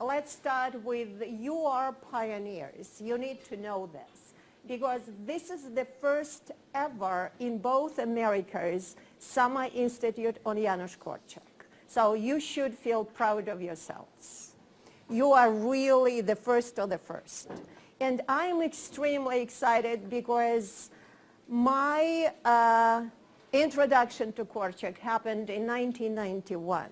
let's start with you are pioneers. You need to know this because this is the first ever in both Americas Summer Institute on Janusz Korczak. So you should feel proud of yourselves. You are really the first of the first. And I'm extremely excited because my introduction to Korczak happened in 1991.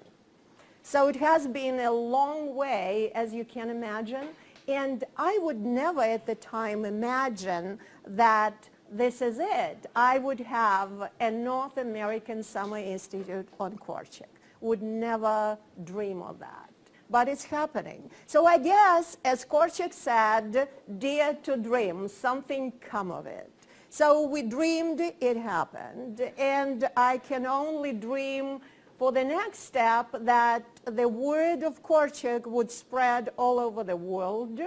So it has been a long way, as you can imagine, and I would never at the time imagine that this is it. I would have a North American Summer Institute on Korczak. Would never dream of that. But it's happening. So I guess, as Korczak said, dare to dream, something come of it. So we dreamed, it happened, and I can only dream for the next step that the word of Korczak would spread all over the world,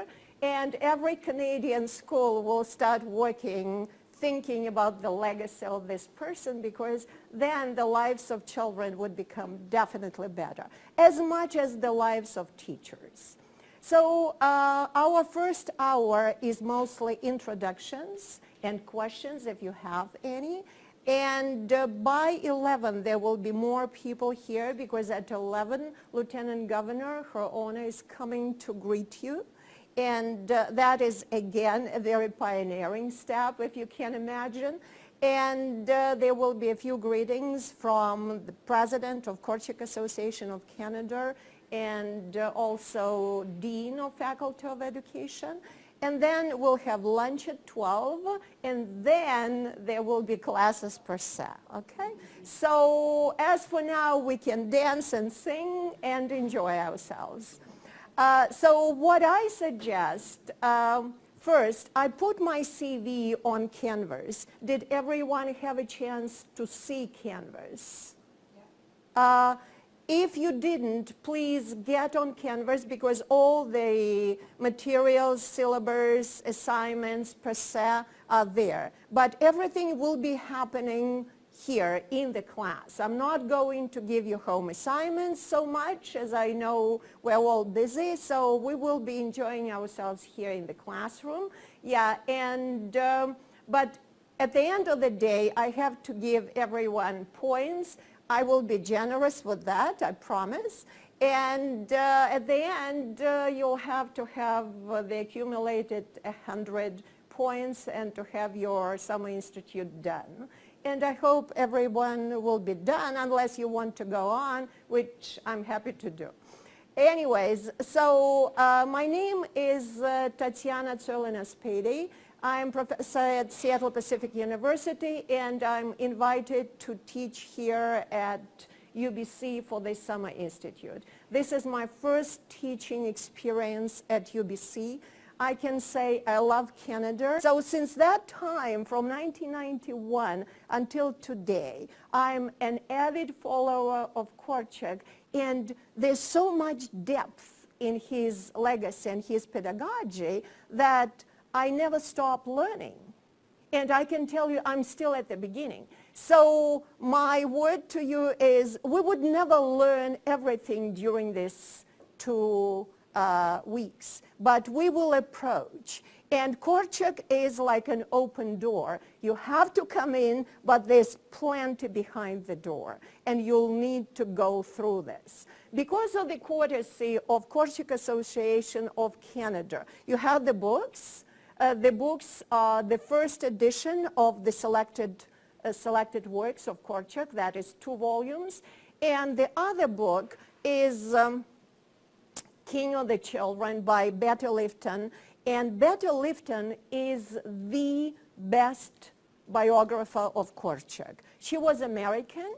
and every Canadian school will start working, thinking about the legacy of this person, because then the lives of children would become definitely better, as much as the lives of teachers. So our first hour is mostly introductions and questions, if you have any. And by 11, there will be more people here, because at 11, Lieutenant Governor, Her Honor, is coming to greet you. And that is, again, a very pioneering step, if you can imagine. And there will be a few greetings from the President of Korczak Association of Canada and also Dean of Faculty of Education. And then we'll have lunch at 12, and then there will be classes per se, okay? So as for now, we can dance and sing and enjoy ourselves. So what I suggest, first, I put my CV on Canvas. Did everyone have a chance to see Canvas? Yeah. If you didn't, please get on Canvas, because all the materials, syllabus, assignments, per se are there. But everything will be happening here in the class. I'm not going to give you home assignments so much, as I know we're all busy, so we will be enjoying ourselves here in the classroom. Yeah, and but at the end of the day, I have to give everyone points. I will be generous with that, I promise. And at the end, you'll have to have the accumulated 100 points and to have your Summer Institute done. And I hope everyone will be done, unless you want to go on, which I'm happy to do. Anyways, so my name is Tatiana Tsolina-Spady. I'm professor at Seattle Pacific University, and I'm invited to teach here at UBC for the Summer Institute. This is my first teaching experience at UBC. I can say I love Canada. So since that time, from 1991 until today, I'm an avid follower of Korczak, and there's so much depth in his legacy and his pedagogy that I never stop learning. And I can tell you I'm still at the beginning. So my word to you is we would never learn everything during these 2 weeks, but we will approach. And Korczak is like an open door. You have to come in, but there's plenty behind the door, and you'll need to go through this. Because of the courtesy of Korczak Association of Canada, you have the books. The books are the first edition of the selected works of Korczak, that is 2 volumes. And the other book is King of the Children by Betty Lifton. And Betty Lifton is the best biographer of Korczak. She was American.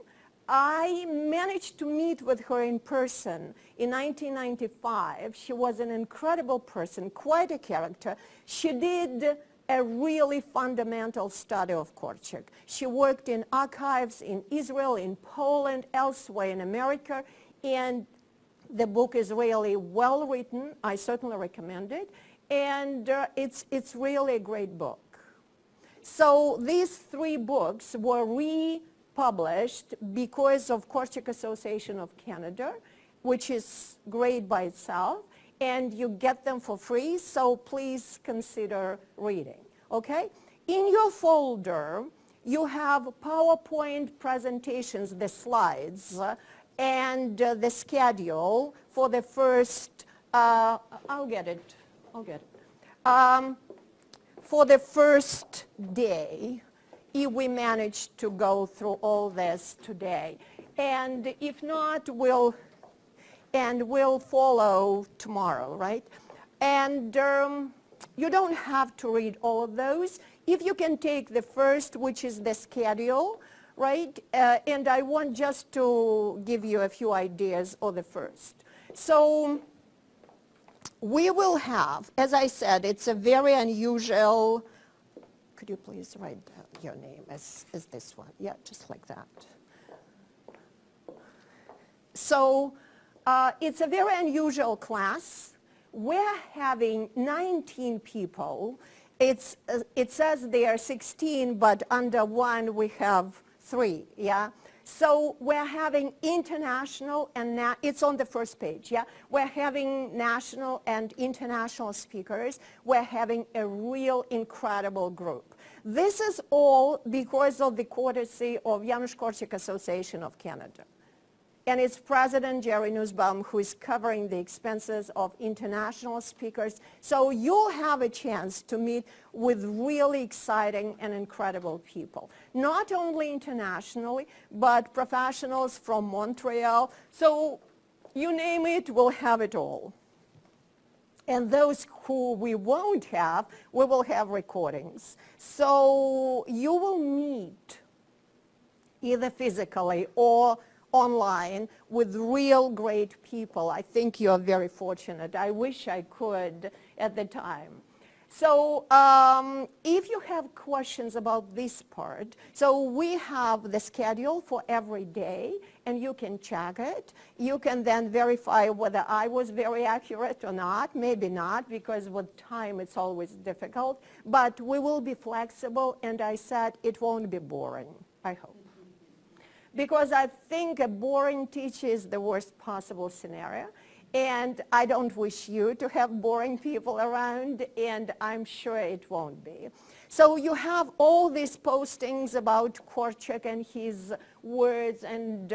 I managed to meet with her in person in 1995. She was an incredible person, quite a character. She did a really fundamental study of Korczak. She worked in archives in Israel, in Poland, elsewhere in America, and the book is really well written. I certainly recommend it, and it's really a great book. So these 3 books were republished because of Korczak Association of Canada, which is great by itself. and you get them for free, so please consider reading, okay? In your folder, you have PowerPoint presentations, the slides, and the schedule for the first, I'll get it. For the first day, if we manage to go through all this today. And if not, we'll follow tomorrow, right? And you don't have to read all of those. If you can take the first, which is the schedule, right? And I want just to give you a few ideas of the first. So we will have, as I said, it's a very unusual, could you please write down your name as this one? Yeah, just like that. So it's a very unusual class. We're having 19 people. It says they are 16, but under one we have 3, yeah? So we're having international and it's on the first page, yeah? We're having national and international speakers. We're having a real incredible group. This is all because of the courtesy of Janusz Korczak Association of Canada. And it's President Jerry Nussbaum who is covering the expenses of international speakers. So you'll have a chance to meet with really exciting and incredible people. Not only internationally, but professionals from Montreal. So you name it, we'll have it all. And those who we won't have, we will have recordings. So you will meet either physically or online with real great people. I think you're very fortunate. I wish I could at the time. So if you have questions about this part, so we have the schedule for every day and you can check it. You can then verify whether I was very accurate or not. Maybe not, because with time it's always difficult. But we will be flexible, and I said it won't be boring, I hope. Because I think a boring teacher is the worst possible scenario. And I don't wish you to have boring people around, and I'm sure it won't be. So you have all these postings about Korczak and his words and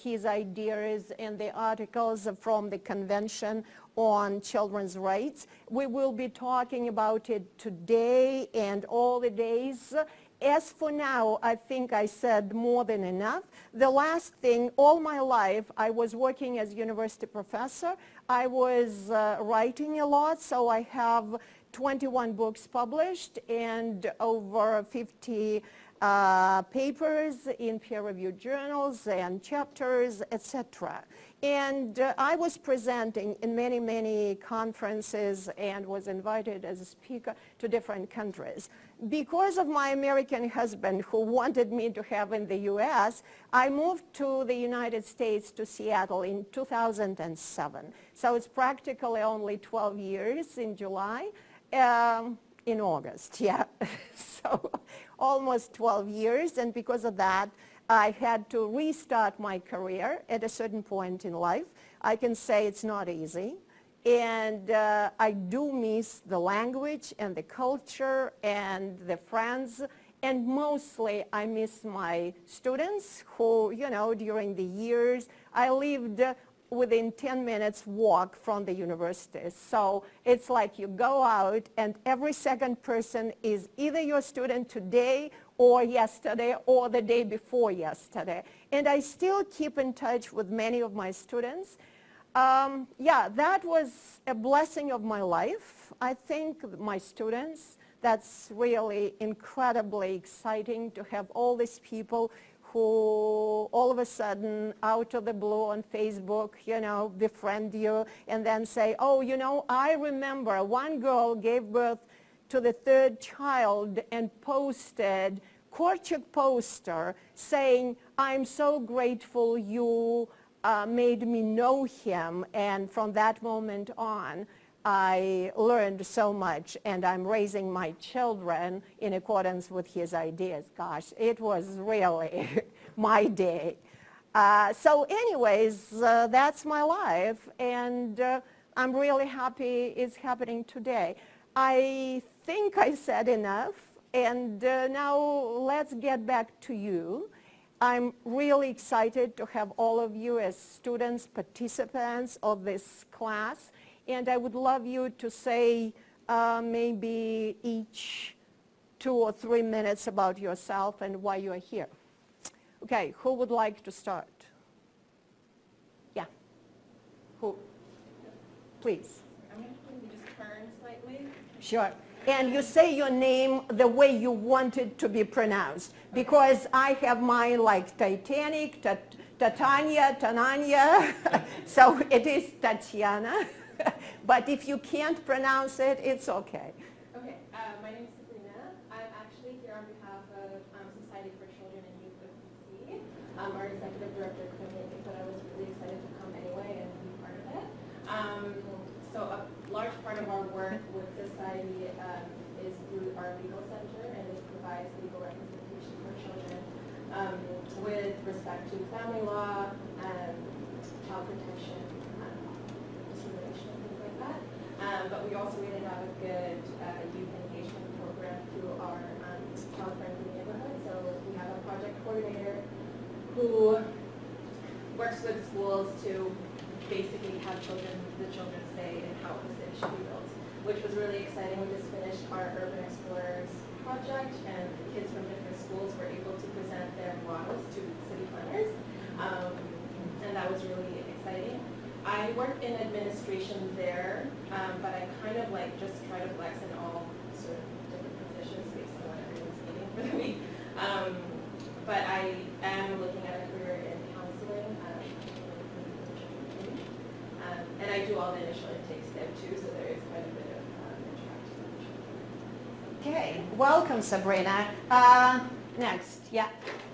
his ideas and the articles from the Convention on Children's Rights. We will be talking about it today and all the days. As for now, I think I said more than enough. The last thing, all my life, I was working as a university professor. I was writing a lot, so I have 21 books published and over 50 papers in peer-reviewed journals and chapters, etc. And I was presenting in many, many conferences and was invited as a speaker to different countries. Because of my American husband who wanted me to have in the U.S., I moved to the United States, to Seattle in 2007. So it's practically only 12 years in July, in August, yeah. So almost 12 years, and because of that, I had to restart my career at a certain point in life. I can say it's not easy. And I do miss the language and the culture and the friends. And mostly I miss my students who, you know, during the years, I lived within 10 minutes walk from the university. So it's like you go out and every second person is either your student today or yesterday or the day before yesterday. And I still keep in touch with many of my students. Yeah, that was a blessing of my life. I think my students, that's really incredibly exciting to have all these people who all of a sudden out of the blue on Facebook, you know, befriend you and then say, oh, you know, I remember one girl gave birth to the 3rd child and posted Korczak poster saying, I'm so grateful you made me know him, and from that moment on I learned so much, and I'm raising my children in accordance with his ideas. Gosh, it was really my day. So anyways, that's my life, and I'm really happy it's happening today. I think I said enough, and now let's get back to you. I'm really excited to have all of you as students, participants of this class, and I would love you to say maybe each 2 or 3 minutes about yourself and why you are here. Okay, who would like to start? Yeah. Who? Please. I'm going to just turn slightly. Sure. And you say your name the way you want it to be pronounced, because I have mine like Titanic, Tatania, Tananya, so it is Tatiana. But if you can't pronounce it, it's okay. Okay, my name is Sabrina. I'm actually here on behalf of Society for Children and Youth of BC. Our executive director couldn't make it, but I was really excited to come anyway and be part of it. So a large part of our work with Society is through our legal center, and this provides legal representation for children with respect to family law, child protection, discrimination, and things like that. But we also really have a good youth engagement program through our child-friendly neighborhood. So we have a project coordinator who works with schools to basically have the children say in how the city should be built, which was really exciting. We just finished our Urban Explorers project, and the kids from different schools were able to present their models to city planners, and that was really exciting. I work in administration there, but I kind of like just try to flex in all sort of different positions based on what everyone's needing for the week. But I am looking at a career in counseling, and I do all the initial intakes there too, so there is quite a bit of interaction. Okay, welcome Sabrina. Next, yeah.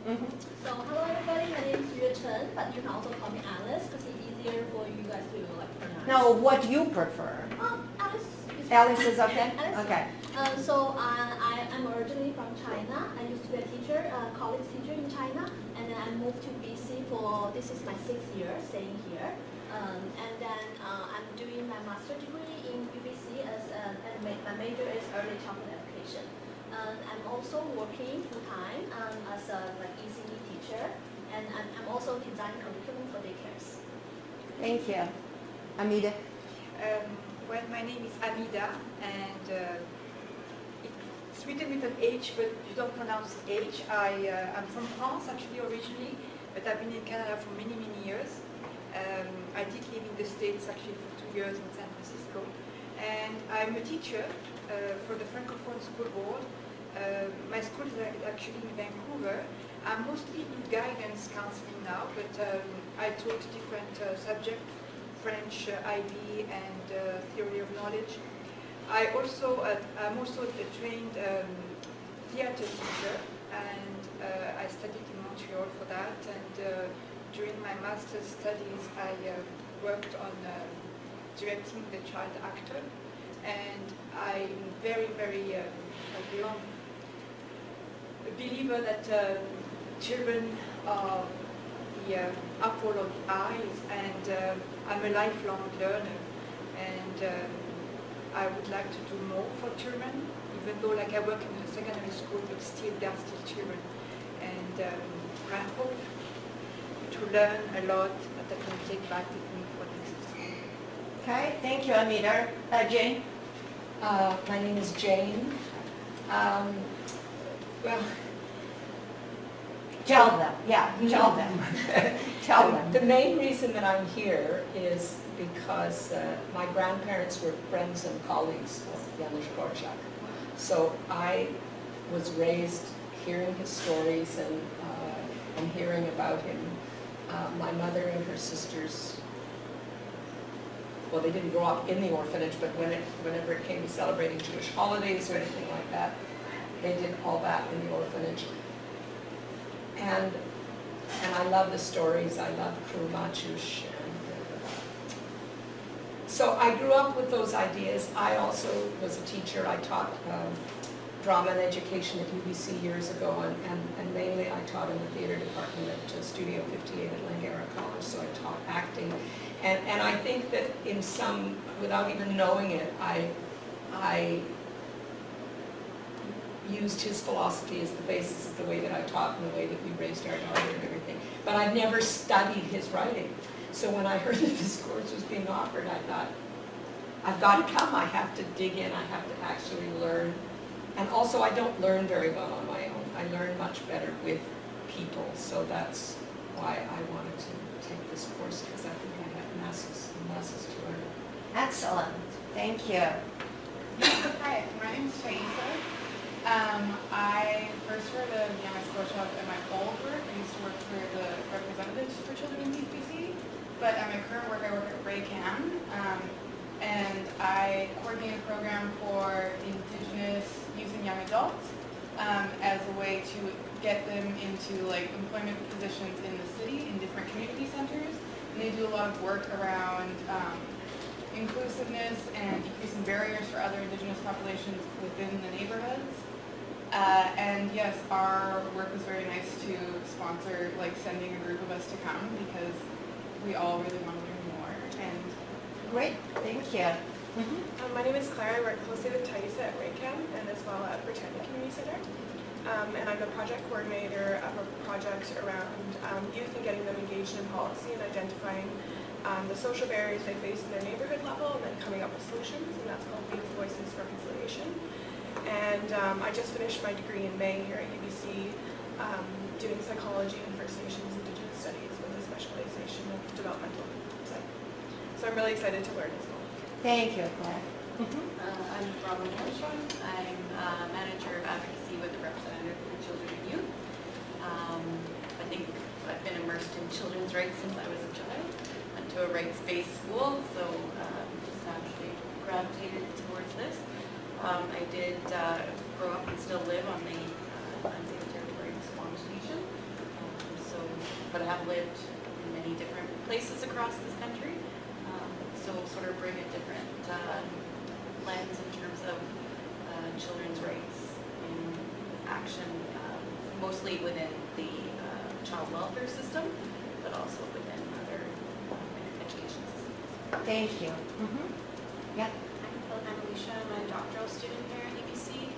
Mm-hmm. So hello everybody, my name is Yue Chen, but you can also call me Alice because it's easier for you guys to like pronounce. No, what you prefer? Alice. Alice is okay? Alice. Okay. So I'm originally from China. I used to be a teacher, college teacher in China, and then I moved to BC for, this is my 6th year staying here. And then I'm doing my master's degree in UBC and my major is early childhood education. I'm also working full-time as a ECE teacher, and I'm also designing curriculum for daycares. Thank you. Amida? Well, my name is Amida, and it's written with an H, but you don't pronounce the H. I'm from France, actually, originally, but I've been in Canada for many, many years. I did live in the States, actually, for 2 years in San Francisco. And I'm a teacher for the Francophone School Board. My school is actually in Vancouver. I'm mostly in guidance counseling now, but I taught different subjects, French, IB, and theory of knowledge. I'm also a trained theater teacher, and I studied in Montreal for that. And during my master's studies, I worked on directing the child actor, and I'm very, very long believer that children are the apple of the eyes, and I'm a lifelong learner, and I would like to do more for children, even though like I work in a secondary school, but still they are still children, and I hope to learn a lot that I can take back with me for next school. Okay, thank you, Amida. Jane? My name is Jane. Well, Tell them, yeah, tell them. Tell them. the main reason that I'm here is because my grandparents were friends and colleagues of Janusz Korczak. So I was raised hearing his stories and hearing about him. My mother and her sisters, well, they didn't grow up in the orphanage, but whenever it came to celebrating Jewish holidays or anything like that, they did all that in the orphanage. And I love the stories. I love Kru Maciusz. So I grew up with those ideas. I also was a teacher. I taught drama and education at UBC years ago, and mainly I taught in the theater department at Studio 58 at Langara College, so I taught acting. And I think that in some, without even knowing it, I used his philosophy as the basis of the way that I taught and the way that we raised our daughter and everything. But I've never studied his writing. So when I heard that this course was being offered, I thought, I've got to come, I have to dig in, I have to actually learn. And also I don't learn very well on my own. I learn much better with people. So that's why I wanted to take this course, because I think I have masses and masses to learn. Excellent. Thank you. Hi, my name is Thaisa. I first heard of Janusz Korczak in my old work. I used to work for the representatives for children in Youth BC, but at my current work I work at RayCan, and I coordinate a program for Indigenous youth and young adults as a way to get them into like employment positions in the city in different community centers, and they do a lot of work around inclusiveness and decreasing barriers for other Indigenous populations within the neighborhoods. And yes, our work was very nice to sponsor, like sending a group of us to come because we all really want to learn more. And Great. Thank you. My name is Claire. I work closely with Thaisa at RayCan and as well at Britannia Community Center. And I'm the project coordinator of a project around youth and getting them engaged in policy and identifying the social barriers they face in their neighborhood level and then coming up with solutions, and that's called Youth Voices for Reconciliation. And I just finished my degree in May here at UBC doing psychology and First Nations Indigenous Studies with a specialization of developmental psych. So I'm really excited to learn as well. Thank you, Claire. I'm Robin Armstrong. I'm manager of Advocacy with the Representative for Children and Youth. I think I've been immersed in children's rights since I was a child. Went to a rights-based school, so just naturally gravitated towards this. I did grow up and still live on the unceded territory of Squamish Nation. But I have lived in many different places across this country. So sort of bring a different lens in terms of children's rights in action, mostly within the child welfare system, but also within other education systems. Thank you. Yeah. I'm Alicia. I'm a doctoral student here at UBC.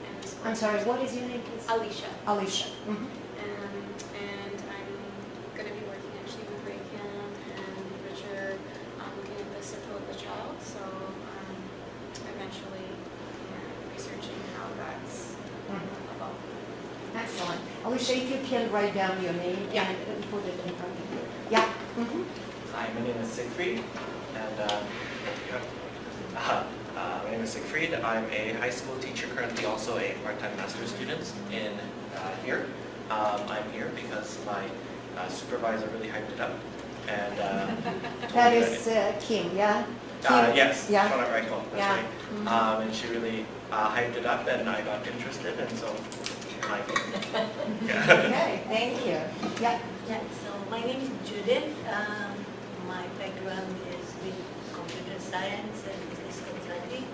I'm sorry, what is your name, please? Alicia. Alicia. And I'm going to be working actually with RayCan and Richard looking at the circle of the child. So eventually researching how that's evolved. Excellent. Alicia, if you can write down your name and put it in front of you. Yeah. Hi, my name is Siegfried, and my name is Siegfried. I'm a high school teacher, currently also a part-time master's student in here. I'm here because my supervisor really hyped it up, and That is Kim, yeah? Kim? yes, Yeah. Shona Reichel, that's Yeah. right. And she really hyped it up, and I got interested, and so I Okay, thank you. Yeah. Yeah, so my name is Judith. My background is with computer science and business consulting.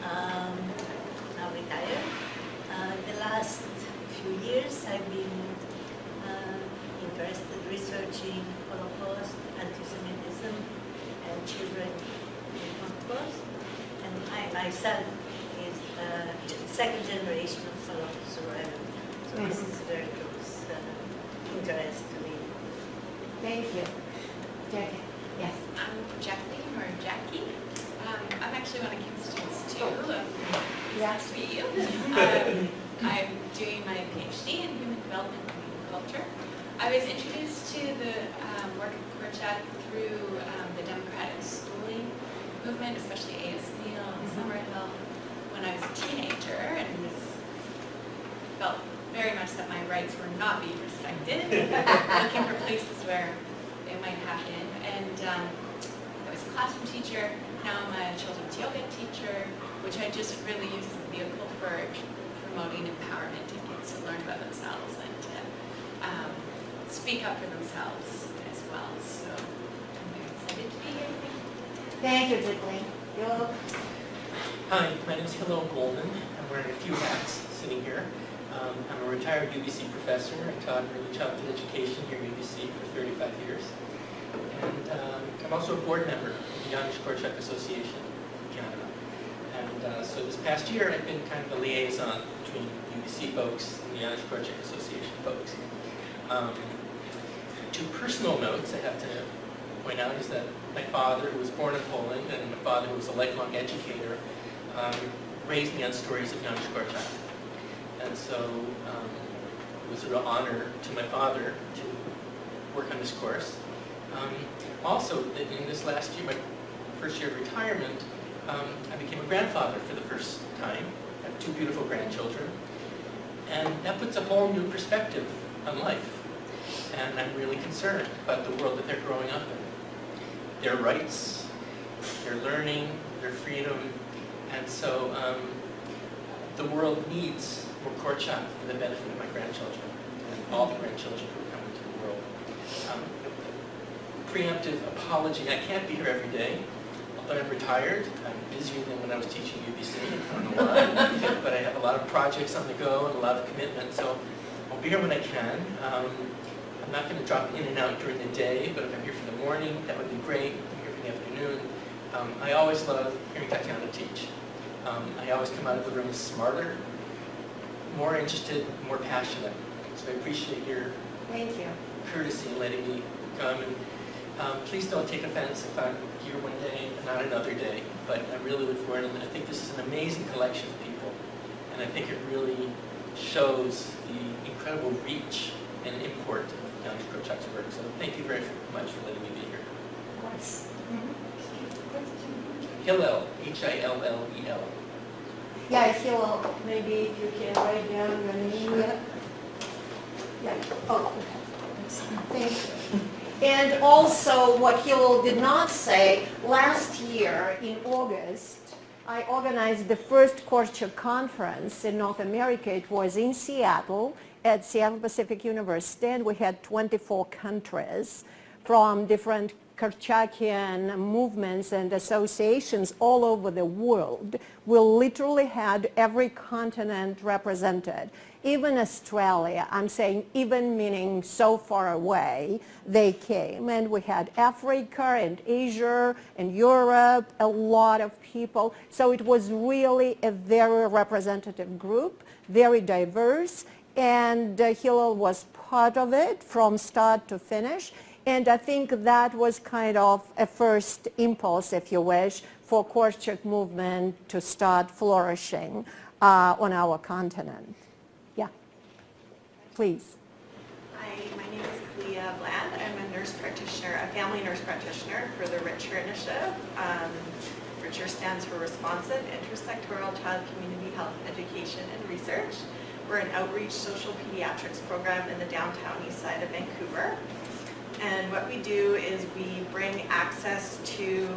Now retired. The last few years I've been interested researching Holocaust, anti-Semitism, and children in Holocaust. And I myself is second generation of Holocaust survivor. So this is very close interest to me. Thank you. Jackie? Yes. I'm Jacqueline, or Jackie. I'm actually one of Kim's students too. Yeah. Nice to meet you. I'm doing my PhD in Human Development and Human Culture. I was introduced to the work of Korczak through the democratic schooling movement, especially ASBL and Summerhill, when I was a teenager, and felt very much that my rights were not being respected, looking for places where they might happen. And I was a classroom teacher. Now I'm a children's yoga teacher, which I just really use as a vehicle for promoting empowerment to kids to learn about themselves and to speak up for themselves as well. So I'm very excited to be here. Thank you, Jacqueline. Hello. Hi, my name is Hillel Goldman. I'm wearing a few hats sitting here. I'm a retired UBC professor. I taught early childhood education here at UBC for 35 years. And I'm also a board member of the Janusz Korczak Association in Canada. And so this past year, I've been kind of a liaison between UBC folks and the Janusz Korczak Association folks. Two personal notes I have to point out is that my father, who was born in Poland, and my father, who was a lifelong educator, raised me on stories of Janusz Korczak. And so it was a real honor to my father to work on this course. Also, in this last year, my first year of retirement, I became a grandfather for the first time. I have two beautiful grandchildren. And that puts a whole new perspective on life. And I'm really concerned about the world that they're growing up in. Their rights, their learning, their freedom. And so the world needs more Korczak for the benefit of my grandchildren and all the grandchildren who come into the world. Preemptive apology, I can't be here every day. Although I'm retired, I'm busier than when I was teaching UBC, I don't know why. But I have a lot of projects on the go and a lot of commitment, so I'll be here when I can. I'm not going to drop in and out during the day, but if I'm here for the morning, that would be great. If I'm here for the afternoon. I always love hearing Tatiana teach. I always come out of the room smarter, more interested, more passionate. So I appreciate your Thank you. courtesy in letting me come. And please don't take offense if I'm here one day and not another day. But I really look forward, and I think this is an amazing collection of people. And I think it really shows the incredible reach and import of Janusz Korczak's work. So thank you very much for letting me be here. Of course. Hillel, H-I-L-L-E-L. Yeah, Hillel, maybe if you can write down your name. Yeah. Yeah. Oh, okay. Thank you. And also, what Hillel did not say, last year in August, I organized the first Korczak conference in North America. It was in Seattle at Seattle Pacific University, and we had 24 countries from different Korczakian movements and associations all over the world. We literally had every continent represented. Even Australia, I'm saying even meaning so far away, they came. And we had Africa and Asia and Europe, a lot of people. So it was really a very representative group, very diverse. And Hillel was part of it from start to finish. And I think that was kind of a first impulse, if you wish, for Korczak movement to start flourishing on our continent. Yeah, please. Hi, my name is Clea Bland. I'm a nurse practitioner, a family nurse practitioner for the Richer Initiative. Richer stands for Responsive Intersectoral Child Community Health Education and Research. We're an outreach social pediatrics program in the downtown east side of Vancouver. And what we do is we bring access to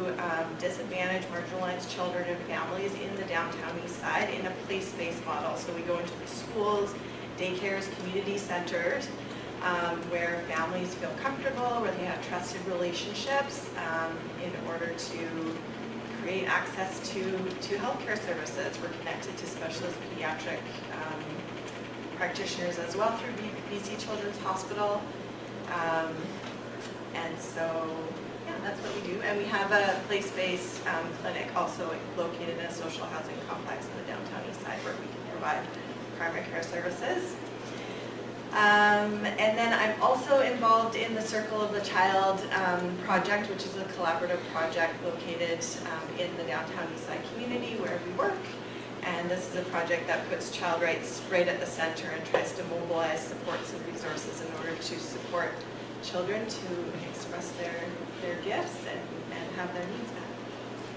disadvantaged, marginalized children and families in the downtown east side in a place-based model. So we go into the schools, daycares, community centers, where families feel comfortable, where they have trusted relationships in order to create access to healthcare services. We're connected to specialist pediatric practitioners as well through BC Children's Hospital. And so, yeah, that's what we do. And we have a place-based clinic also located in a social housing complex in the downtown east side where we can provide primary care services. And then I'm also involved in the Circle of the Child project, which is a collaborative project located in the downtown east side community where we work. And this is a project that puts child rights right at the center and tries to mobilize supports and resources in order to support children to express their gifts and have their needs met.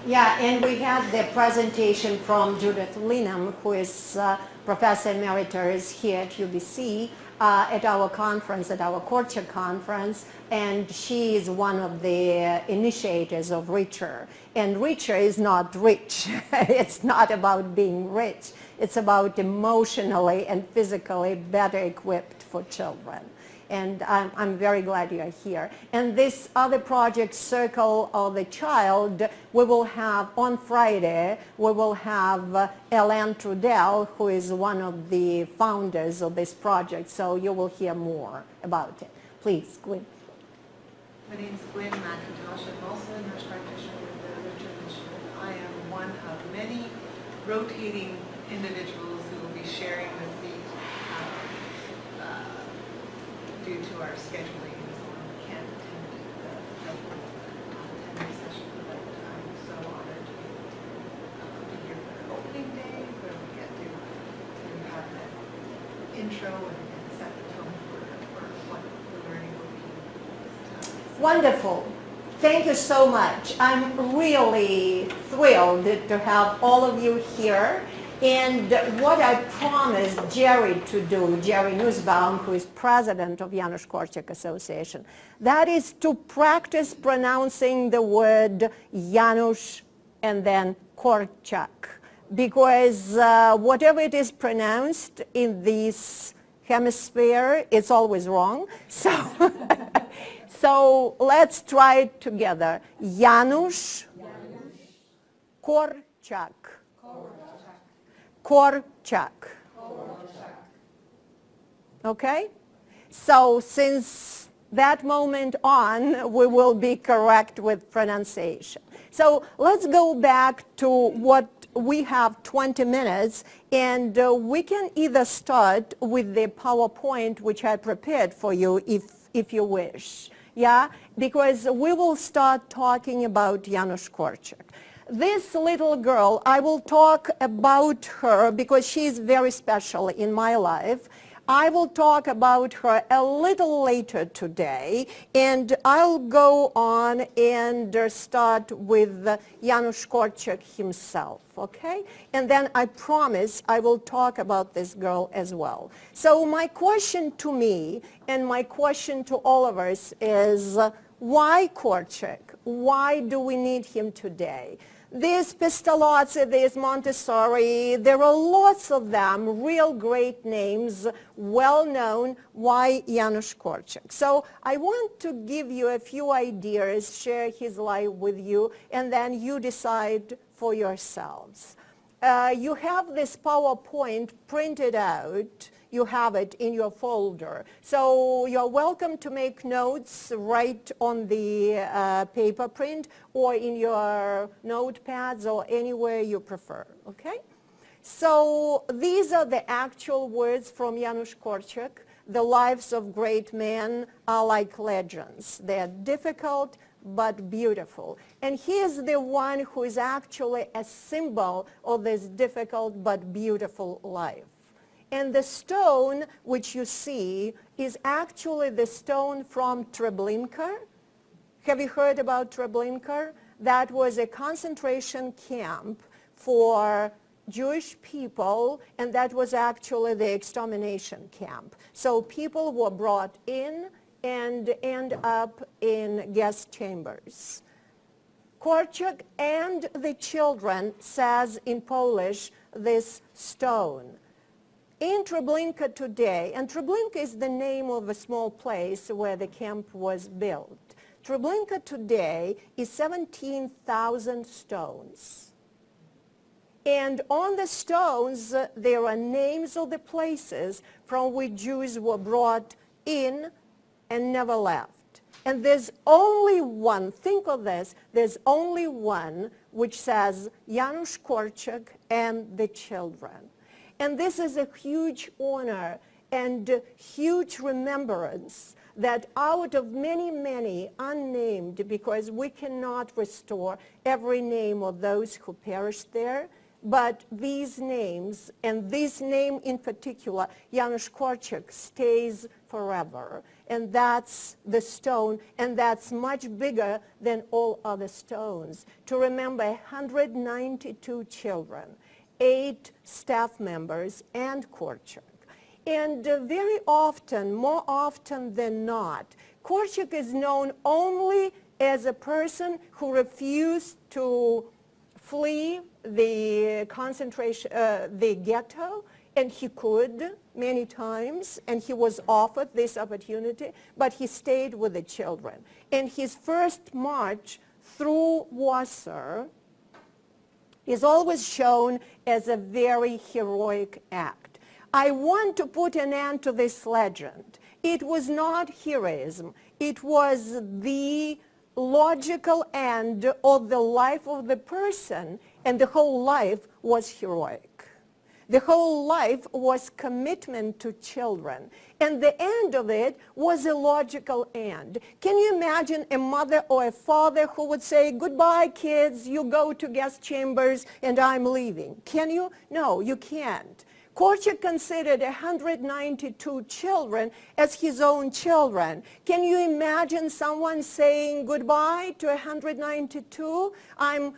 Yeah, and we had the presentation from Judith Linham, who is Professor Emeritus here at UBC, at our conference, at our Korczak conference, and she is one of the initiators of Richer. And Richer is not rich. It's not about being rich. It's about emotionally and physically better equipped for children. And I'm very glad you're here. And this other project, Circle of the Child, we will have on Friday, we will have Ellen Trudell, who is one of the founders of this project. So you will hear more about it. Please, Gwen. My name is Gwen McIntosh. I'm also a nurse practitioner with the Lutheran Mission. I am one of many rotating individuals who will be sharing the seat due to our scheduling and so on. I can't attend the attending session, but I'm so honored to be here for the opening day, where we get to have that intro and set the tone for what the learning will be. Wonderful. Thank you so much. I'm really thrilled to have all of you here. And what I promised Jerry to do, Jerry Nussbaum, who is president of Janusz Korczak Association, that is to practice pronouncing the word Janusz and then Korczak. Because whatever it is pronounced in this hemisphere, it's always wrong. So, so let's try it together. Janusz Korczak. Korczak. Okay? So since that moment on, we will be correct with pronunciation. So let's go back to what we have 20 minutes, and we can either start with the PowerPoint, which I prepared for you if you wish. Yeah? Because we will start talking about Janusz Korczak. This little girl, I will talk about her because she's very special in my life. I will talk about her a little later today, and I'll go on and start with Janusz Korczak himself, okay? And then I promise I will talk about this girl as well. So my question to me and my question to all of us is, why Korczak? Why do we need him today? There's Pestalozzi, there's Montessori, there are lots of them, real great names, well known. Why Janusz Korczak? So I want to give you a few ideas, share his life with you, and then you decide for yourselves. You have this PowerPoint printed out. You have it in your folder. So you're welcome to make notes right on the paper print or in your notepads or anywhere you prefer, okay? So these are the actual words from Janusz Korczak. The lives of great men are like legends. They're difficult but beautiful. And he is the one who is actually a symbol of this difficult but beautiful life. And the stone which you see is actually the stone from Treblinka. Have you heard about Treblinka? That was a concentration camp for Jewish people, and that was actually the extermination camp. So people were brought in and end up in gas chambers. Korczak and the children says in Polish this stone. In Treblinka today, and Treblinka is the name of a small place where the camp was built. Treblinka today is 17,000 stones. And on the stones, there are names of the places from which Jews were brought in and never left. And there's only one, think of this, there's only one which says Janusz Korczak and the children. And this is a huge honor and huge remembrance that out of many, many unnamed, because we cannot restore every name of those who perished there, but these names, and this name in particular, Janusz Korczak, stays forever. And that's the stone, and that's much bigger than all other stones. To remember 192 children, 8 staff members, and Korczak. And very often, more often than not, Korczak is known only as a person who refused to flee the concentration, the ghetto, and he could many times, and he was offered this opportunity, but he stayed with the children. And his first march through Warsaw is always shown as a very heroic act. I want to put an end to this legend, It was not heroism. It was the logical end of the life of the person, and the whole life was heroic. The whole life was commitment to children. And the end of it was a logical end. Can you imagine a mother or a father who would say, goodbye, kids, you go to guest chambers and I'm leaving? Can you? No, you can't. Korczak considered 192 children as his own children. Can you imagine someone saying goodbye to 192? I'm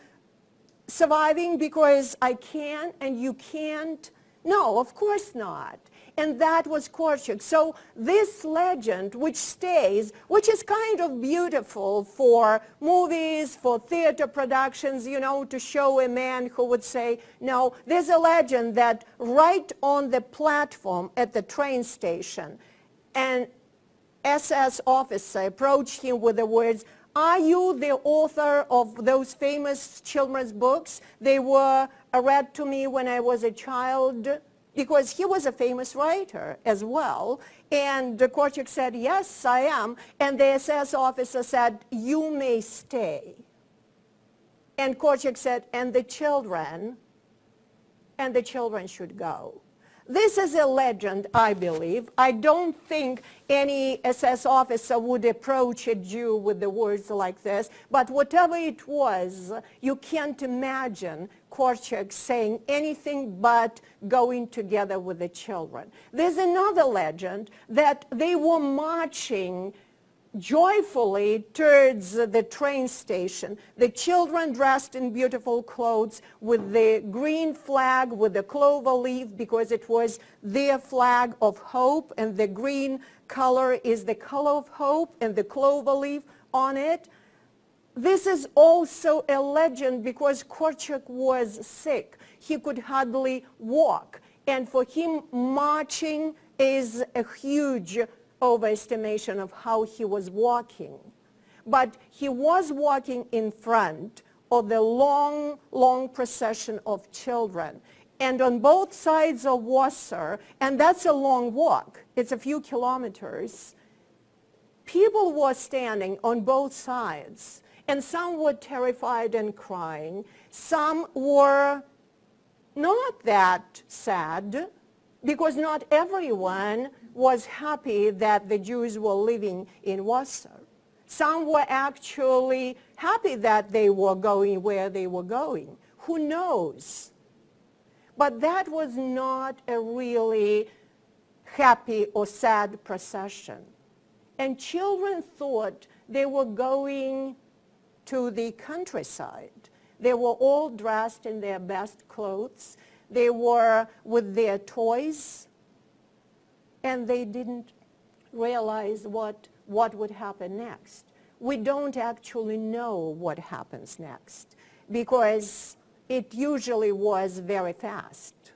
surviving because I can and you can't? No, of course not. And that was Korczak. So this legend, which stays, which is kind of beautiful for movies, for theater productions, you know, to show a man who would say, no, there's a legend that right on the platform at the train station, an SS officer approached him with the words, are you the author of those famous children's books? They were read to me when I was a child, because he was a famous writer as well. And Korczak said, yes, I am. And the SS officer said, you may stay. And Korczak said, and the children should go. This is a legend, I believe. I don't think any SS officer would approach a Jew with the words like this, but whatever it was, you can't imagine Korczak saying anything but going together with the children. There's another legend that they were marching joyfully towards the train station. The children dressed in beautiful clothes with the green flag with the clover leaf, because it was their flag of hope, and the green color is the color of hope, and the clover leaf on it. This is also a legend because Korczak was sick. He could hardly walk, and for him marching is a huge overestimation of how he was walking. But he was walking in front of the long, long procession of children. And on both sides of Warsaw, and that's a long walk, it's a few kilometers, people were standing on both sides. And some were terrified and crying. Some were not that sad, because not everyone was happy that the Jews were living in Warsaw. Some were actually happy that they were going where they were going. Who knows? But that was not a really happy or sad procession. And children thought they were going to the countryside. They were all dressed in their best clothes. They were with their toys, and they didn't realize what would happen next. We don't actually know what happens next, because it usually was very fast,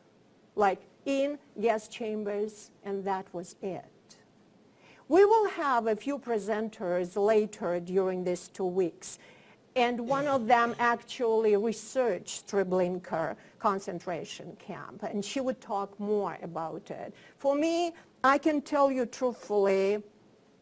like in guest chambers, and that was it. We will have a few presenters later during these 2 weeks, and one of them actually researched Treblinka concentration camp, and she would talk more about it. For me, I can tell you truthfully,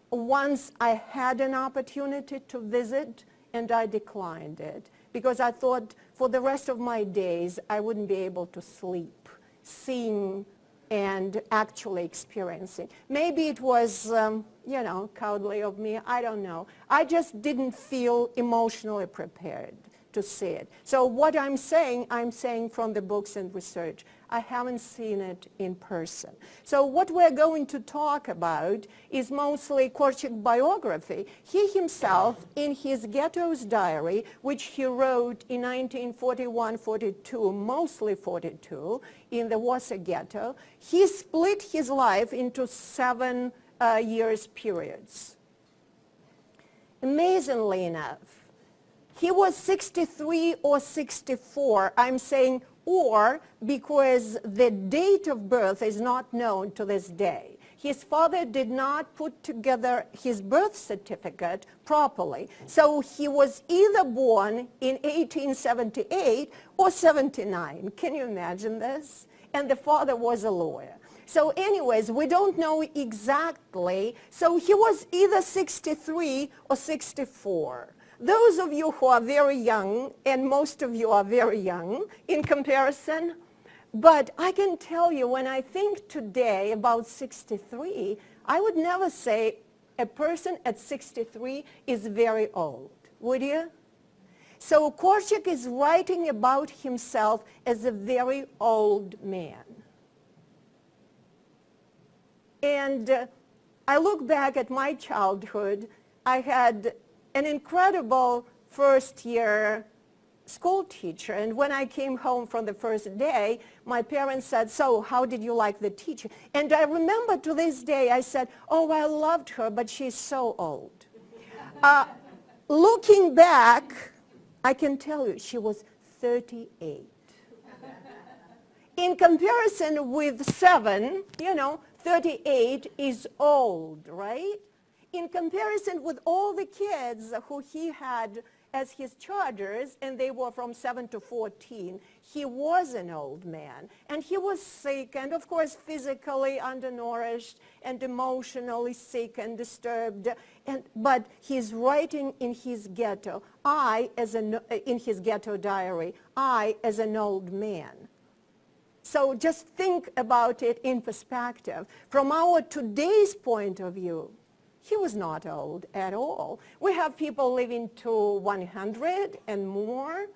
once I had an opportunity to visit, and I declined it, because I thought for the rest of my days I wouldn't be able to sleep, seeing and actually experiencing. Maybe it was, cowardly of me, I don't know. I just didn't feel emotionally prepared to see it. So what I'm saying from the books and research. I haven't seen it in person. So what we're going to talk about is mostly Korczak biography. He himself, in his Ghetto's diary, which he wrote in 1941-42, mostly 42, in the Warsaw Ghetto, he split his life into 7 years periods. Amazingly enough, he was 63 or 64. I'm saying or because the date of birth is not known to this day. His father did not put together his birth certificate properly. So he was either born in 1878 or 79. Can you imagine this? And the father was a lawyer. So anyways, we don't know exactly. So he was either 63 or 64. Those of you who are very young, and most of you are very young in comparison, but I can tell you when I think today about 63, I would never say a person at 63 is very old, would you? So Korczak is writing about himself as a very old man. And I look back at my childhood. I had an incredible first-year school teacher, and when I came home from the first day, my parents said, so how did you like the teacher? And I remember to this day, I said, oh, I loved her, but she's so old. Looking back, I can tell you she was 38. In comparison with 7, 38 is old, right? In comparison with all the kids who he had as his chargers, and they were from 7 to 14, he was an old man. And he was sick, and of course physically undernourished, and emotionally sick and disturbed. But he's writing in his ghetto, in his ghetto diary, I as an old man. So just think about it in perspective. From our today's point of view, he was not old at all. We have people living to 100 and more,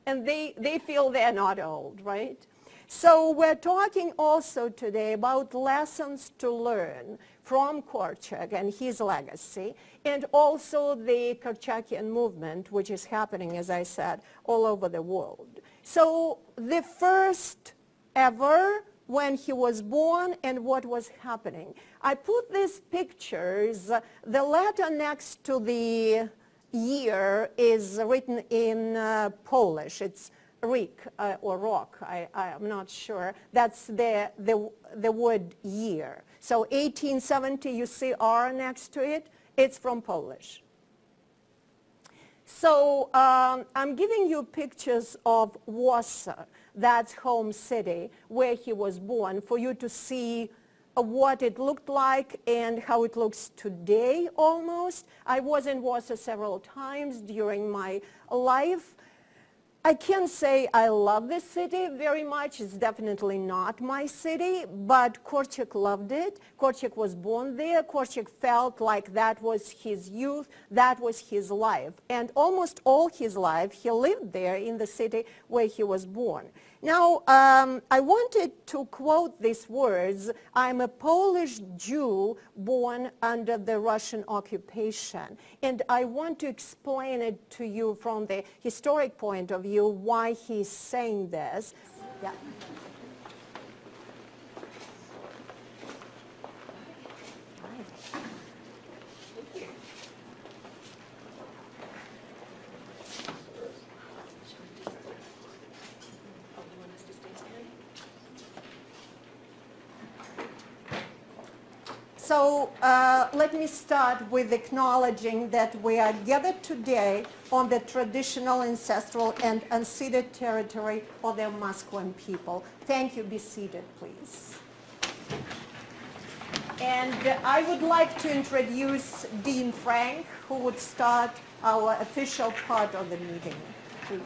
and they feel they're not old, right? So we're talking also today about lessons to learn from Korczak and his legacy, and also the Korczakian movement, which is happening, as I said, all over the world. So the first ever when he was born and what was happening. I put these pictures. The letter next to the year is written in Polish. It's Rik or Rok. I'm not sure. That's the word year. So 1870, you see R next to it. It's from Polish. So I'm giving you pictures of Warsaw. That's home city where he was born, for you to see what it looked like and how it looks today almost. I was in Warsaw several times during my life. I can't say I love this city very much. It's definitely not my city, but Korczak loved it. Korczak was born there. Korczak felt like that was his youth, that was his life. And almost all his life, he lived there in the city where he was born. Now, I wanted to quote these words. I'm a Polish Jew born under the Russian occupation. And I want to explain it to you from the historic point of view why he's saying this. Yeah. So let me start with acknowledging that we are gathered today on the traditional, ancestral, and unceded territory of the Musqueam people. Thank you. Be seated, please. And I would like to introduce Dean Frank, who would start our official part of the meeting, please.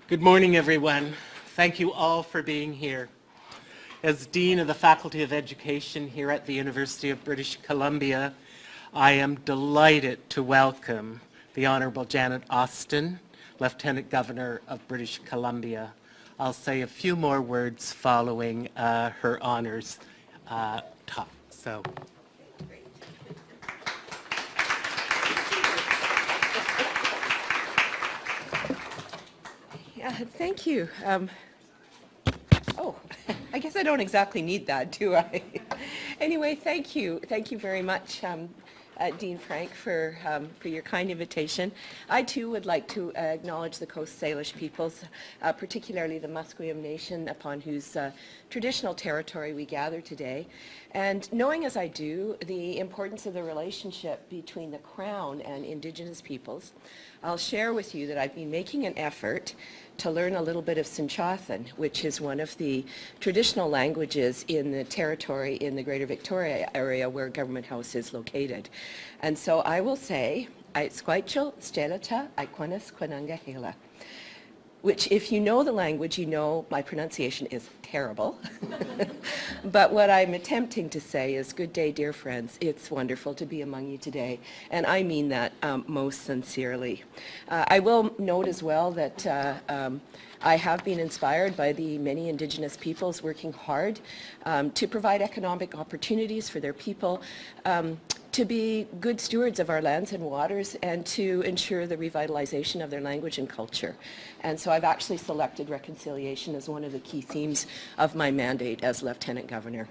Good morning, everyone. Thank you all for being here. As Dean of the Faculty of Education here at the University of British Columbia, I am delighted to welcome the Honorable Janet Austin, Lieutenant Governor of British Columbia. I'll say a few more words following her honors talk. So. Thank you. I guess I don't exactly need that, do I? Anyway, thank you. Thank you very much. Dean Frank, for your kind invitation. I too would like to acknowledge the Coast Salish peoples, particularly the Musqueam Nation, upon whose traditional territory we gather today. And knowing as I do the importance of the relationship between the Crown and Indigenous peoples, I'll share with you that I've been making an effort to learn a little bit of Sinchothan, which is one of the traditional languages in the territory in the Greater Victoria area where Government House is located. And so I will say, Aitsquaichel Stelata Aikwanas Kwananga Hela, which if you know the language, you know my pronunciation is terrible. But what I'm attempting to say is, good day, dear friends. It's wonderful to be among you today, and I mean that most sincerely. I will note as well that I have been inspired by the many Indigenous peoples working hard to provide economic opportunities for their people, to be good stewards of our lands and waters, and to ensure the revitalization of their language and culture. And so I've actually selected reconciliation as one of the key themes of my mandate as Lieutenant Governor.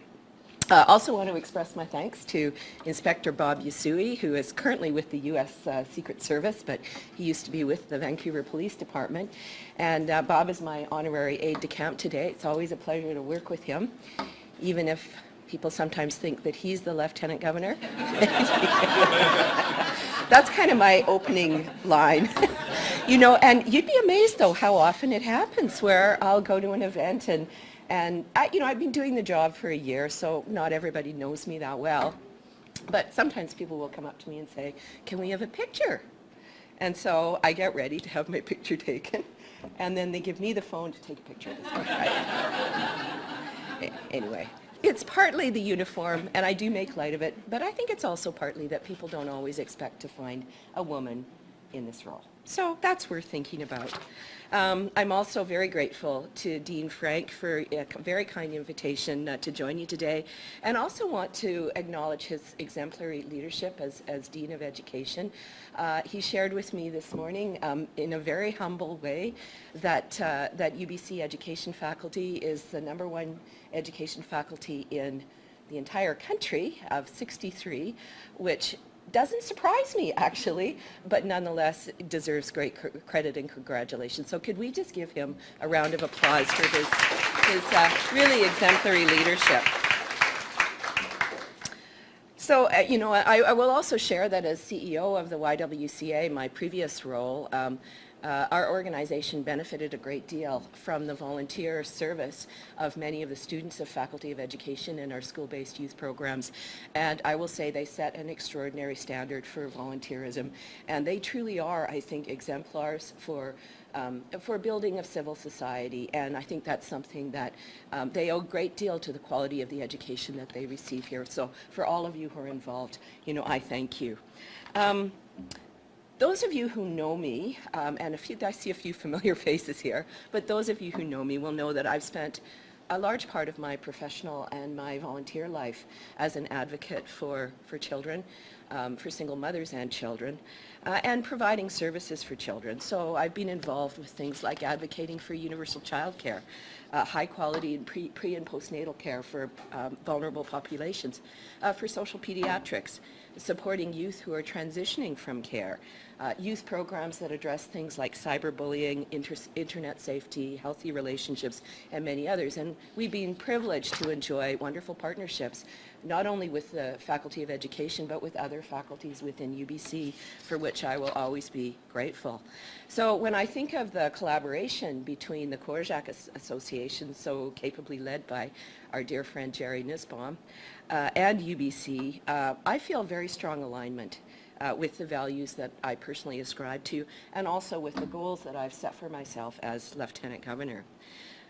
I also want to express my thanks to Inspector Bob Yasui, who is currently with the U.S. Secret Service, but he used to be with the Vancouver Police Department. And Bob is my honorary aide-de-camp today. It's always a pleasure to work with him, even if people sometimes think that he's the Lieutenant Governor. That's kind of my opening line. You know, and you'd be amazed, though, how often it happens where I'll go to an event and I've been doing the job for a year, so not everybody knows me that well. But sometimes people will come up to me and say, can we have a picture? And so I get ready to have my picture taken, and then they give me the phone to take a picture of this guy. Anyway. It's partly the uniform, and I do make light of it, but I think it's also partly that people don't always expect to find a woman in this role. So that's worth thinking about. I'm also very grateful to Dean Frank for a very kind invitation to join you today, and also want to acknowledge his exemplary leadership as Dean of Education. He shared with me this morning in a very humble way that UBC education faculty is the #1 education faculty in the entire country of 63, which doesn't surprise me, actually, but nonetheless deserves great credit and congratulations. So could we just give him a round of applause for his really exemplary leadership. So, I will also share that as CEO of the YWCA, my previous role, our organization benefited a great deal from the volunteer service of many of the students of Faculty of Education in our school-based youth programs. And I will say they set an extraordinary standard for volunteerism. And they truly are, I think, exemplars for building of civil society. And I think that's something that they owe a great deal to the quality of the education that they receive here. So for all of you who are involved, I thank you. Those of you who know me, and I see a few familiar faces here, but those of you who know me will know that I've spent a large part of my professional and my volunteer life as an advocate for children, for single mothers and children, and providing services for children. So I've been involved with things like advocating for universal child care, high quality pre and postnatal care for vulnerable populations, for social pediatrics, supporting youth who are transitioning from care, youth programs that address things like cyberbullying, internet safety, healthy relationships, and many others. And we've been privileged to enjoy wonderful partnerships, not only with the Faculty of Education, but with other faculties within UBC, for which I will always be grateful. So when I think of the collaboration between the Korczak Association, so capably led by our dear friend Jerry Nussbaum, and UBC, I feel very strong alignment with the values that I personally ascribe to, and also with the goals that I've set for myself as Lieutenant Governor.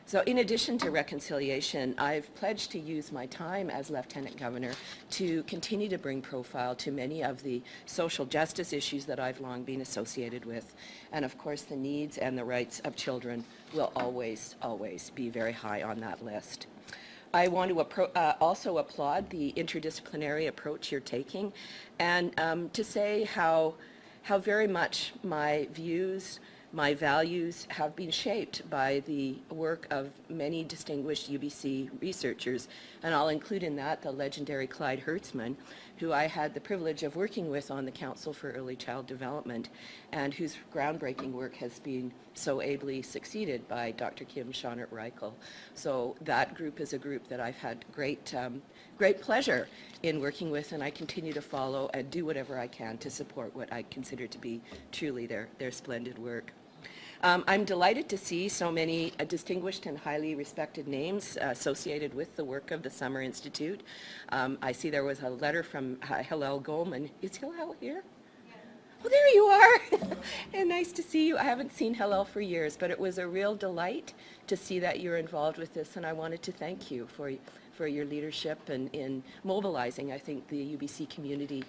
So in addition to reconciliation, I've pledged to use my time as Lieutenant Governor to continue to bring profile to many of the social justice issues that I've long been associated with. And of course, the needs and the rights of children will always, always be very high on that list. I want to also applaud the interdisciplinary approach you're taking, and to say how very much my views, My values have been shaped by the work of many distinguished UBC researchers, and I'll include in that the legendary Clyde Hertzman, who I had the privilege of working with on the Council for Early Child Development, and whose groundbreaking work has been so ably succeeded by Dr. Kim Schonert-Reichel. So that group is a group that I've had great pleasure in working with, and I continue to follow and do whatever I can to support what I consider to be truly their splendid work. I'm delighted to see so many distinguished and highly respected names associated with the work of the Summer Institute. I see there was a letter from Hillel Goldman. Is Hillel here? Oh, there you are. And nice to see you. I haven't seen Hillel for years, but it was a real delight to see that you're involved with this, and I wanted to thank you for your leadership and in mobilizing, I think, the UBC community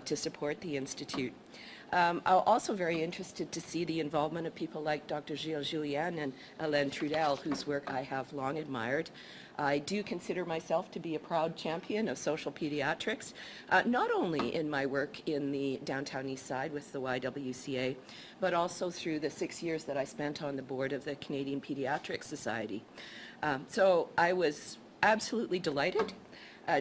to support the Institute. I'm also very interested to see the involvement of people like Dr. Gilles Julien and Hélène Trudel, whose work I have long admired. I do consider myself to be a proud champion of social pediatrics, not only in my work in the downtown east side with the YWCA, but also through the 6 years that I spent on the board of the Canadian Pediatric Society. So I was absolutely delighted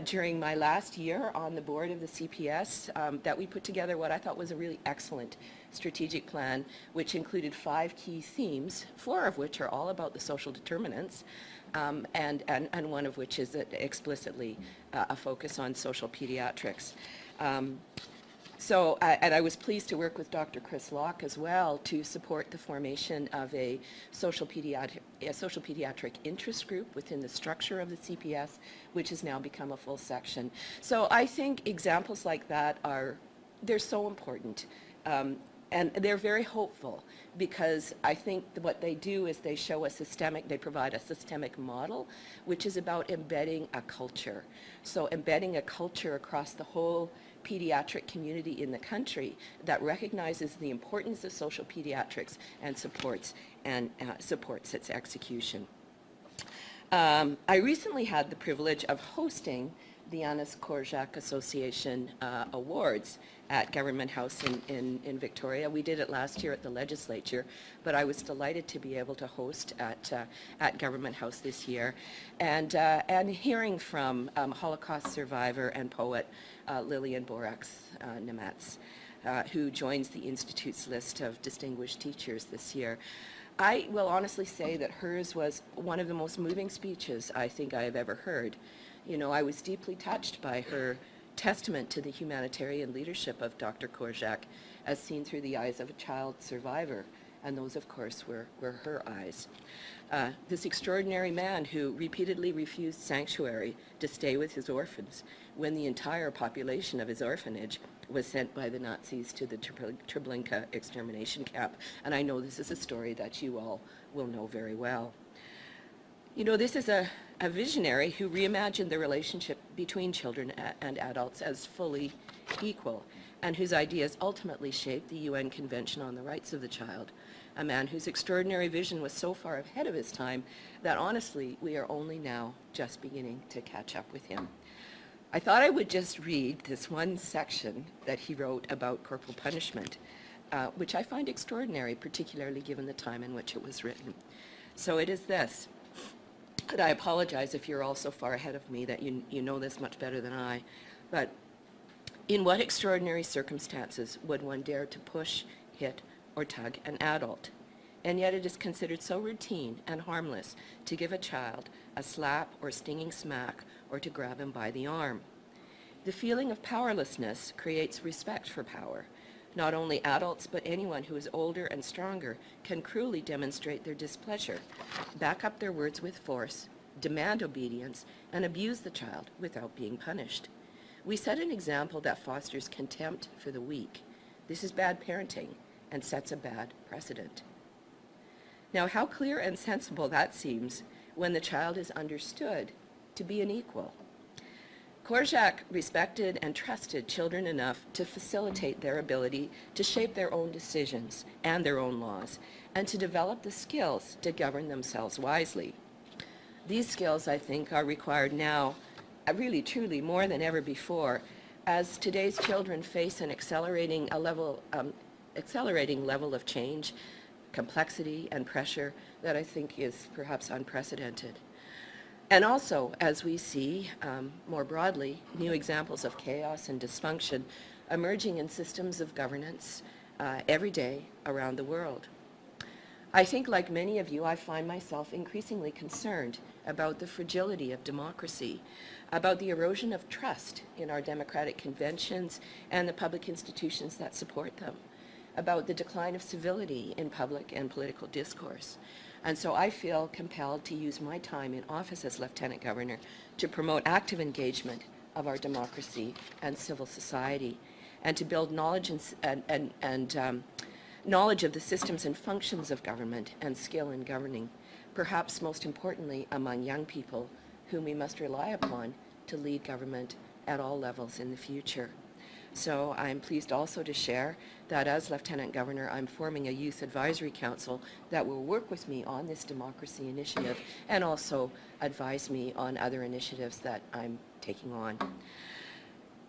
during my last year on the board of the CPS that we put together what I thought was a really excellent strategic plan, which included 5 key themes, 4 of which are all about the social determinants, and one of which is explicitly a focus on social pediatrics. And I was pleased to work with Dr. Chris Locke as well to support the formation of a social pediatric interest group within the structure of the CPS, which has now become a full section. So I think examples like that they're so important. And they're very hopeful because I think what they do is they provide a systemic model, which is about embedding a culture. So embedding a culture across the whole pediatric community in the country that recognizes the importance of social pediatrics and supports its execution. I recently had the privilege of hosting the Janusz Korczak Association Awards at Government House in Victoria. We did it last year at the legislature, but I was delighted to be able to host at Government House this year. And hearing from Holocaust survivor and poet Lillian Borax-Nemetz, who joins the Institute's list of distinguished teachers this year. I will honestly say that hers was one of the most moving speeches I think I have ever heard. You know, I was deeply touched by her testament to the humanitarian leadership of Dr. Korczak as seen through the eyes of a child survivor, and those, of course, were her eyes. This extraordinary man who repeatedly refused sanctuary to stay with his orphans when the entire population of his orphanage was sent by the Nazis to the Treblinka extermination camp. And I know this is a story that you all will know very well. You know, this is a visionary who reimagined the relationship between children and adults as fully equal, and whose ideas ultimately shaped the UN Convention on the Rights of the Child, a man whose extraordinary vision was so far ahead of his time that honestly we are only now just beginning to catch up with him. I thought I would just read this one section that he wrote about corporal punishment, which I find extraordinary, particularly given the time in which it was written. So it is this. And I apologize if you're all so far ahead of me that you know this much better than I. But in what extraordinary circumstances would one dare to push, hit, or tug an adult? And yet it is considered so routine and harmless to give a child a slap or stinging smack or to grab him by the arm. The feeling of powerlessness creates respect for power. Not only adults, but anyone who is older and stronger can cruelly demonstrate their displeasure, back up their words with force, demand obedience, and abuse the child without being punished. We set an example that fosters contempt for the weak. This is bad parenting and sets a bad precedent. Now, how clear and sensible that seems when the child is understood to be an equal. Korczak respected and trusted children enough to facilitate their ability to shape their own decisions and their own laws, and to develop the skills to govern themselves wisely. These skills, I think, are required now, really truly more than ever before, as today's children face an accelerating level of change, complexity and pressure that I think is perhaps unprecedented. And also, as we see more broadly, new examples of chaos and dysfunction emerging in systems of governance every day around the world. I think, like many of you, I find myself increasingly concerned about the fragility of democracy, about the erosion of trust in our democratic conventions and the public institutions that support them, about the decline of civility in public and political discourse. And so I feel compelled to use my time in office as Lieutenant Governor to promote active engagement of our democracy and civil society, and to build knowledge and knowledge of the systems and functions of government and skill in governing, perhaps most importantly among young people whom we must rely upon to lead government at all levels in the future. So I'm pleased also to share that as Lieutenant Governor, I'm forming a Youth Advisory Council that will work with me on this democracy initiative and also advise me on other initiatives that I'm taking on.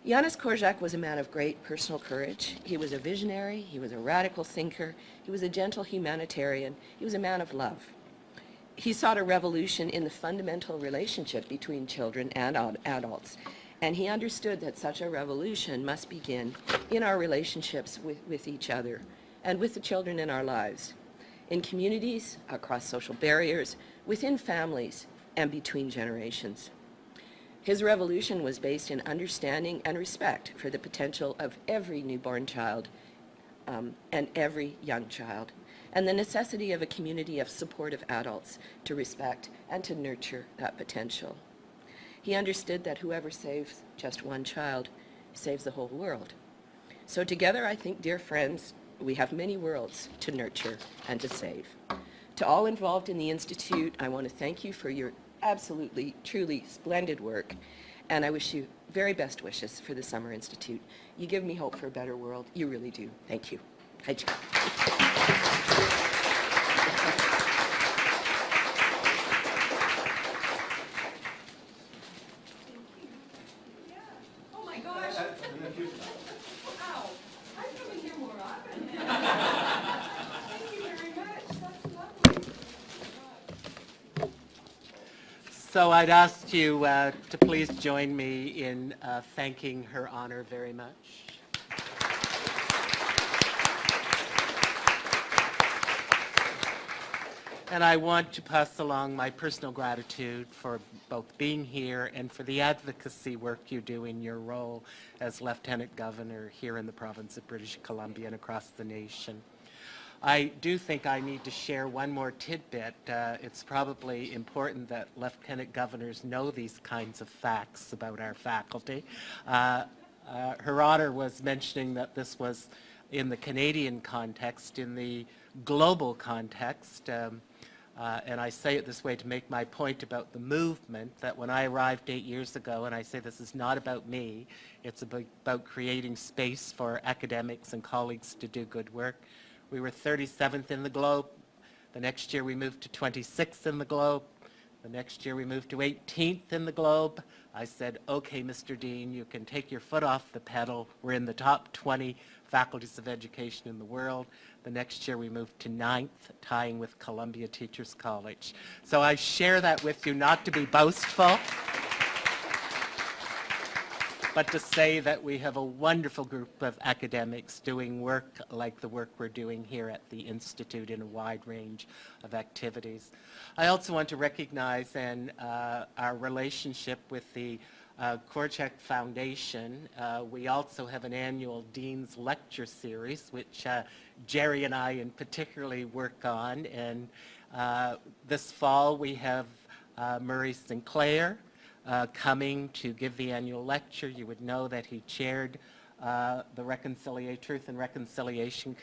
Janusz Korczak was a man of great personal courage. He was a visionary, he was a radical thinker, he was a gentle humanitarian, he was a man of love. He sought a revolution in the fundamental relationship between children and adults, and he understood that such a revolution must begin in our relationships with each other and with the children in our lives, in communities, across social barriers, within families, and between generations. His revolution was based in understanding and respect for the potential of every newborn child and every young child, and the necessity of a community of supportive adults to respect and to nurture that potential. He understood that whoever saves just one child saves the whole world. So together, I think, dear friends, we have many worlds to nurture and to save. To all involved in the Institute, I want to thank you for your absolutely, truly splendid work, and I wish you very best wishes for the Summer Institute. You give me hope for a better world. You really do. Thank you. Hi, Chair. So I'd ask you to please join me in thanking Her Honor very much. And I want to pass along my personal gratitude for both being here and for the advocacy work you do in your role as Lieutenant Governor here in the province of British Columbia and across the nation. I do think I need to share one more tidbit. It's probably important that Lieutenant Governors know these kinds of facts about our faculty. Her Honor was mentioning that this was in the Canadian context, in the global context, and I say it this way to make my point about the movement, that when I arrived 8 years ago, and I say this is not about me, it's about creating space for academics and colleagues to do good work. We were 37th in the globe. The next year we moved to 26th in the globe. The next year we moved to 18th in the globe. I said, okay, Mr. Dean, you can take your foot off the pedal. We're in the top 20 faculties of education in the world. The next year we moved to 9th, tying with Columbia Teachers College. So I share that with you not to be boastful, but to say that we have a wonderful group of academics doing work like the work we're doing here at the Institute in a wide range of activities. I also want to recognize our relationship with the Korczak Foundation. We also have an annual Dean's Lecture Series, which Jerry and I particularly work on. And this fall we have Murray Sinclair coming to give the annual lecture. You would know that he chaired the Truth and Reconciliation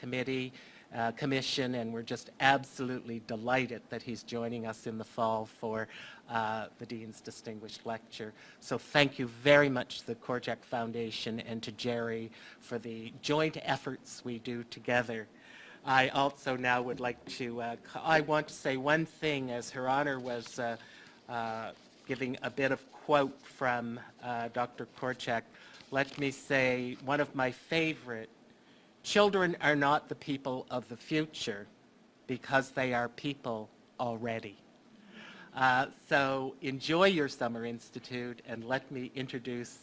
Commission, and we're just absolutely delighted that he's joining us in the fall for the Dean's Distinguished Lecture. So thank you very much to the Korczak Foundation and to Jerry for the joint efforts we do together. I also now would like to, I want to say one thing, as Her Honor was giving a bit of quote from Dr. Korczak. Let me say one of my favorite: children are not the people of the future, because they are people already. So enjoy your Summer Institute, and let me introduce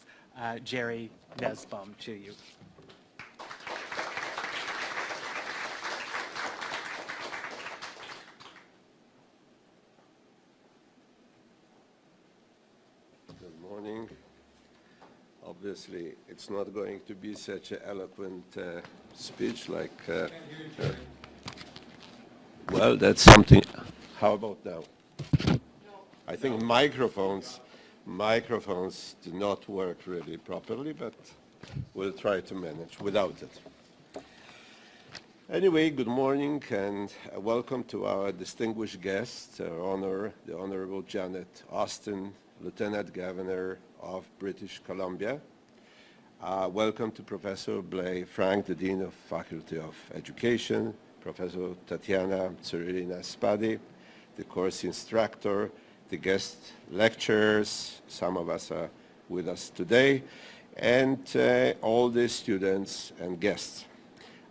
Jerry Nesbaum to you. Good morning. Obviously, it's not going to be such an eloquent speech like... well, that's something... How about now? I think microphones do not work really properly, but we'll try to manage without it. Anyway, good morning and welcome to our distinguished guest, the Honorable Janet Austin, Lieutenant Governor of British Columbia. Welcome to Professor Blair Frank, the Dean of Faculty of Education, Professor Tatiana Cyrilina Spadi, the course instructor, the guest lecturers, some of us are with us today, and all the students and guests.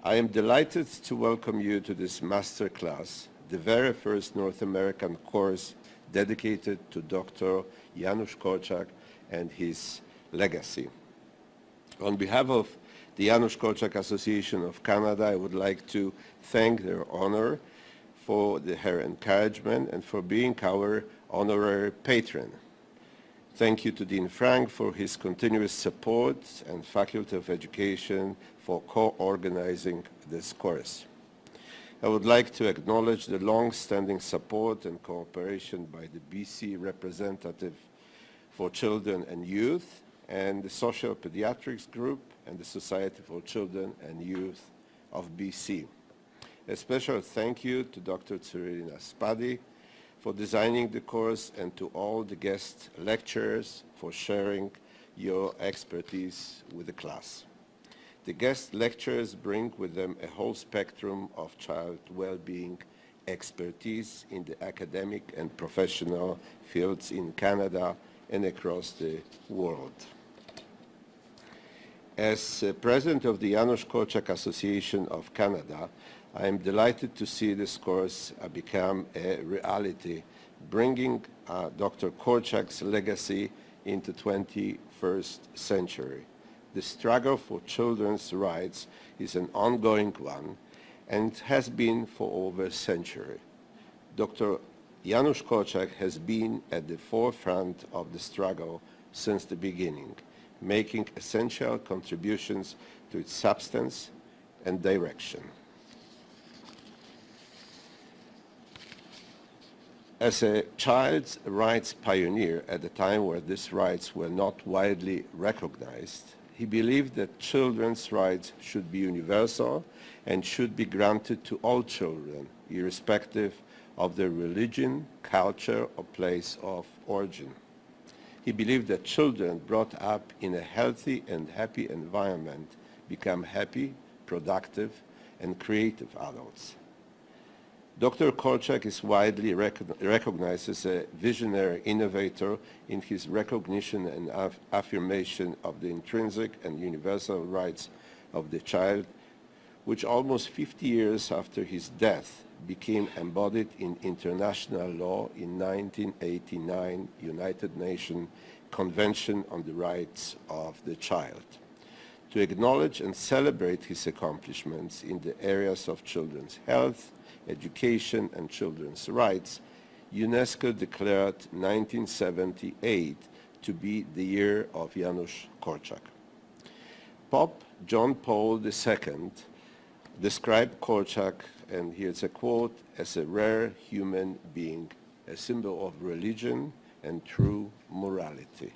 I am delighted to welcome you to this master class, the very first North American course dedicated to Dr. Janusz Korczak and his legacy. On behalf of the Janusz Korczak Association of Canada, I would like to thank their honor for her encouragement and for being our honorary patron. Thank you to Dean Frank for his continuous support and Faculty of Education for co-organizing this course. I would like to acknowledge the long-standing support and cooperation by the BC Representative for Children and Youth and the Social Pediatrics Group and the Society for Children and Youth of BC. A special thank you to Dr. Cyrilina Spadi for designing the course and to all the guest lecturers for sharing your expertise with the class. The guest lecturers bring with them a whole spectrum of child well-being expertise in the academic and professional fields in Canada and across the world. As president of the Janusz Korczak Association of Canada, I am delighted to see this course become a reality, bringing Dr. Korczak's legacy into 21st century. The struggle for children's rights is an ongoing one and has been for over a century. Dr. Janusz Korczak has been at the forefront of the struggle since the beginning, making essential contributions to its substance and direction. As a child's rights pioneer at a time where these rights were not widely recognized, he believed that children's rights should be universal and should be granted to all children, irrespective of their religion, culture, or place of origin. He believed that children brought up in a healthy and happy environment become happy, productive, and creative adults. Dr. Korczak is widely recognized as a visionary innovator in his recognition and affirmation of the intrinsic and universal rights of the child, which almost 50 years after his death became embodied in international law in 1989 United Nations Convention on the Rights of the Child. To acknowledge and celebrate his accomplishments in the areas of children's health, education, and children's rights, UNESCO declared 1978 to be the year of Janusz Korczak. Pope John Paul II described Korczak, and here's a quote, as a rare human being, a symbol of religion and true morality.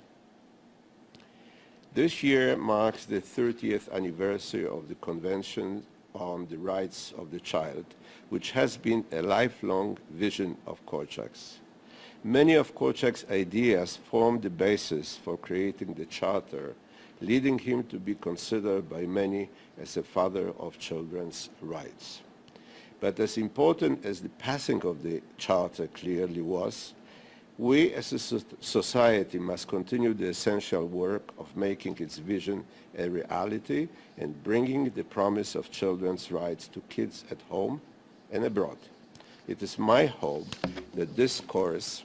This year marks the 30th anniversary of the Convention on the Rights of the Child, which has been a lifelong vision of Korczak's. Many of Korczak's ideas formed the basis for creating the Charter, leading him to be considered by many as a father of children's rights. But as important as the passing of the Charter clearly was, we as a society must continue the essential work of making its vision a reality and bringing the promise of children's rights to kids at home and abroad. It is my hope that this course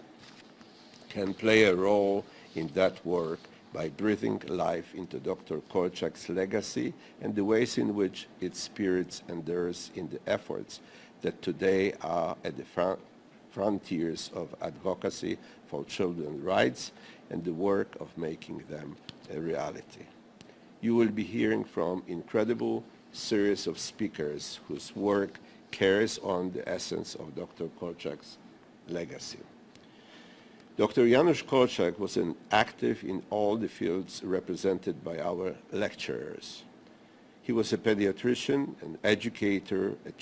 can play a role in that work by breathing life into Dr. Korczak's legacy and the ways in which its spirit endures in the efforts that today are at the frontiers of advocacy for children's rights and the work of making them a reality. You will be hearing from incredible series of speakers whose work carries on the essence of Dr. Korczak's legacy. Dr. Janusz Korczak was active in all the fields represented by our lecturers. He was a pediatrician, an educator, a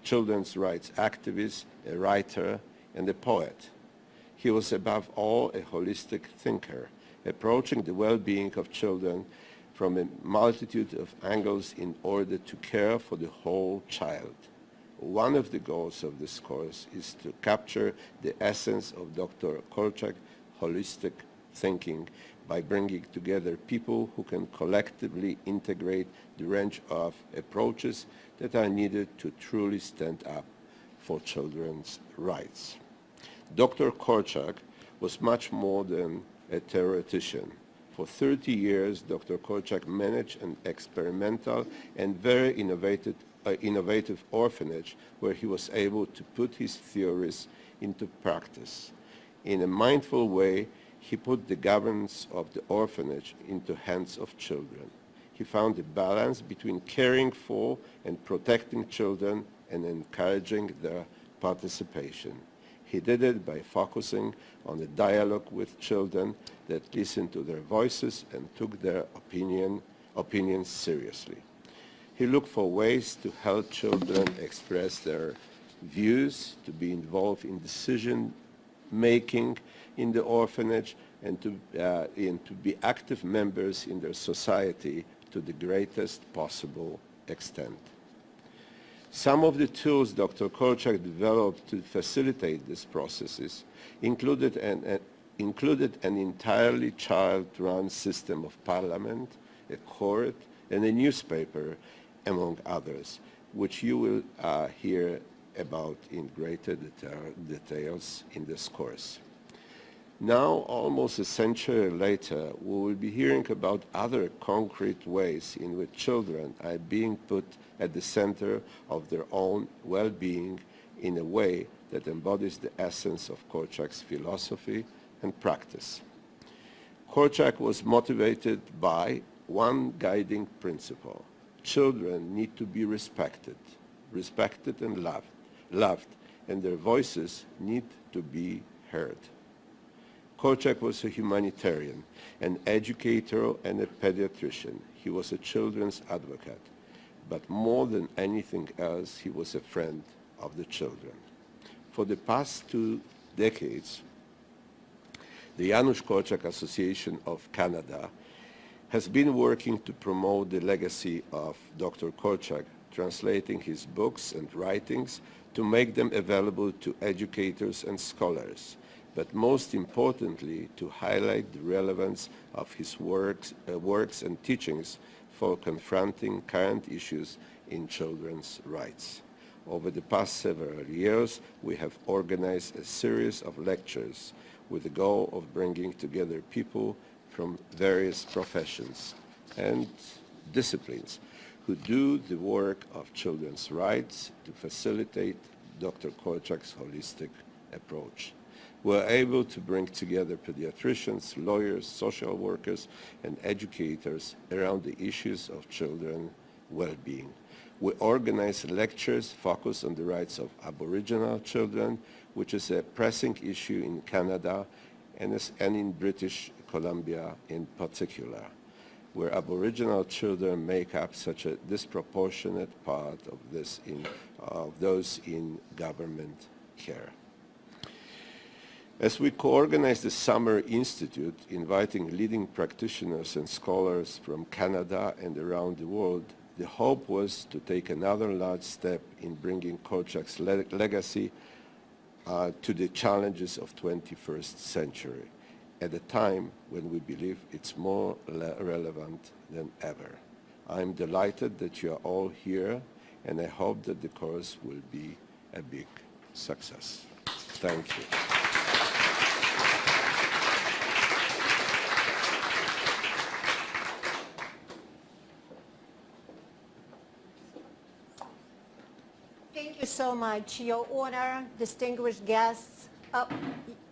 children's rights activist, a writer, and a poet. He was above all a holistic thinker, approaching the well-being of children from a multitude of angles in order to care for the whole child. One of the goals of this course is to capture the essence of Dr. Korczak's holistic thinking by bringing together people who can collectively integrate the range of approaches that are needed to truly stand up for children's rights. Dr. Korczak was much more than a theoretician. For 30 years, Dr. Korczak managed an experimental and very innovative orphanage where he was able to put his theories into practice. In a mindful way, he put the governance of the orphanage into hands of children. He found a balance between caring for and protecting children and encouraging their participation. He did it by focusing on a dialogue with children that listened to their voices and took their opinions seriously. He looked for ways to help children express their views, to be involved in decision-making in the orphanage, and to be active members in their society to the greatest possible extent. Some of the tools Dr. Korczak developed to facilitate these processes included an entirely child-run system of parliament, a court, and a newspaper, among others, which you will hear about in greater details in this course. Now, almost a century later, we will be hearing about other concrete ways in which children are being put at the center of their own well-being in a way that embodies the essence of Korczak's philosophy and practice. Korczak was motivated by one guiding principle: children need to be respected and loved, and their voices need to be heard. Korczak was a humanitarian, an educator, and a pediatrician. He was a children's advocate, but more than anything else, he was a friend of the children. For the past 2 decades, the Janusz Korczak Association of Canada has been working to promote the legacy of Dr. Korczak, translating his books and writings to make them available to educators and scholars, but most importantly, to highlight the relevance of his works and teachings for confronting current issues in children's rights. Over the past several years, we have organized a series of lectures with the goal of bringing together people from various professions and disciplines who do the work of children's rights to facilitate Dr. Korczak's holistic approach. We're able to bring together pediatricians, lawyers, social workers, and educators around the issues of children's well-being. We organize lectures focused on the rights of Aboriginal children, which is a pressing issue in Canada and in British Columbia in particular, where Aboriginal children make up such a disproportionate part of those in government care. As we co-organized the Summer Institute, inviting leading practitioners and scholars from Canada and around the world, the hope was to take another large step in bringing Korczak's legacy to the challenges of 21st century, at a time when we believe it's more relevant than ever. I'm delighted that you are all here, and I hope that the course will be a big success. Thank you. Thank you so much, Your Honor, distinguished guests.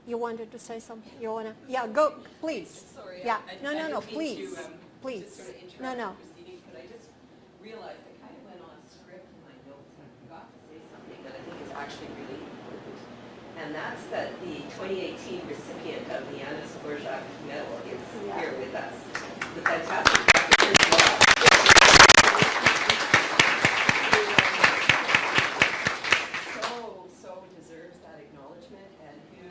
You wanted to say something, Your Honor? Yeah, go, please. Sorry, Yeah, I no, didn't mean please, to, please. Just sort of interrupt No, no. the proceedings, but I just realized I kind of went on script in my notes and I forgot to say something that I think is actually really important. And that's that the 2018 recipient of the Janusz Korczak Medal is here with us. The fantastic Dr. Law. So deserves that acknowledgement, and who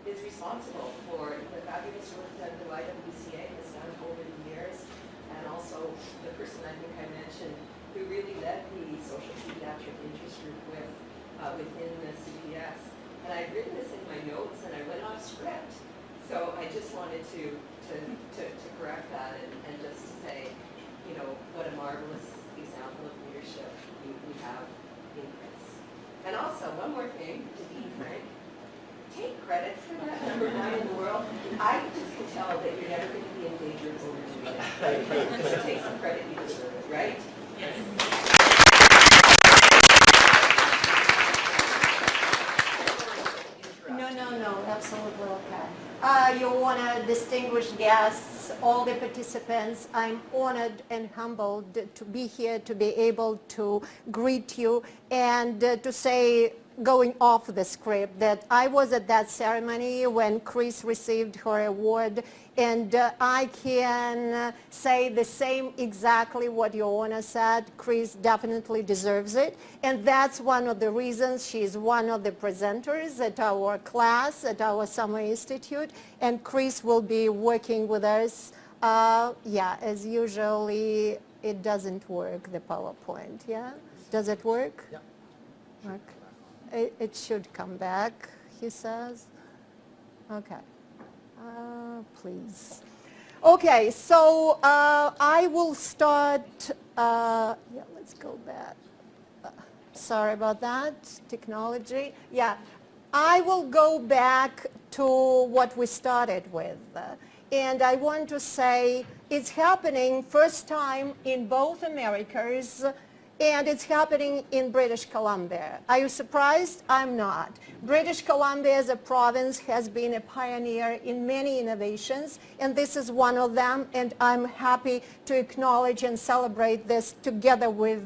is responsible for the fabulous work that the YWCA has done over the years, and also the person I think I mentioned who really led the social pediatric interest group within the CPS. And I've written this in my notes, and I went off script. So I just wanted to correct that and just to say, you know, what a marvelous example of leadership we have in Chris. And also, one more thing to Dean Frank. Take credit for that number 9 in the world. I just can tell that you're never going to be in danger of overdoing it. Just take some credit, you deserve it, right? Yes. No, absolutely okay. Your Honor, distinguished guests, all the participants, I'm honored and humbled to be here, to be able to greet you and to say, going off the script, that I was at that ceremony when Chris received her award, and I can say the same exactly what Your Honor said. Chris definitely deserves it, and that's one of the reasons she's one of the presenters at our class, at our summer institute, and Chris will be working with us. As usually, it doesn't work, the PowerPoint, yeah? Does it work? Yeah. Work. It should come back, he says. Okay. Please. Okay, so I will start. Let's go back. Sorry about that, technology. Yeah, I will go back to what we started with. And I want to say it's happening first time in both Americas, and it's happening in British Columbia. Are you surprised? I'm not. British Columbia as a province has been a pioneer in many innovations, and this is one of them, and I'm happy to acknowledge and celebrate this together with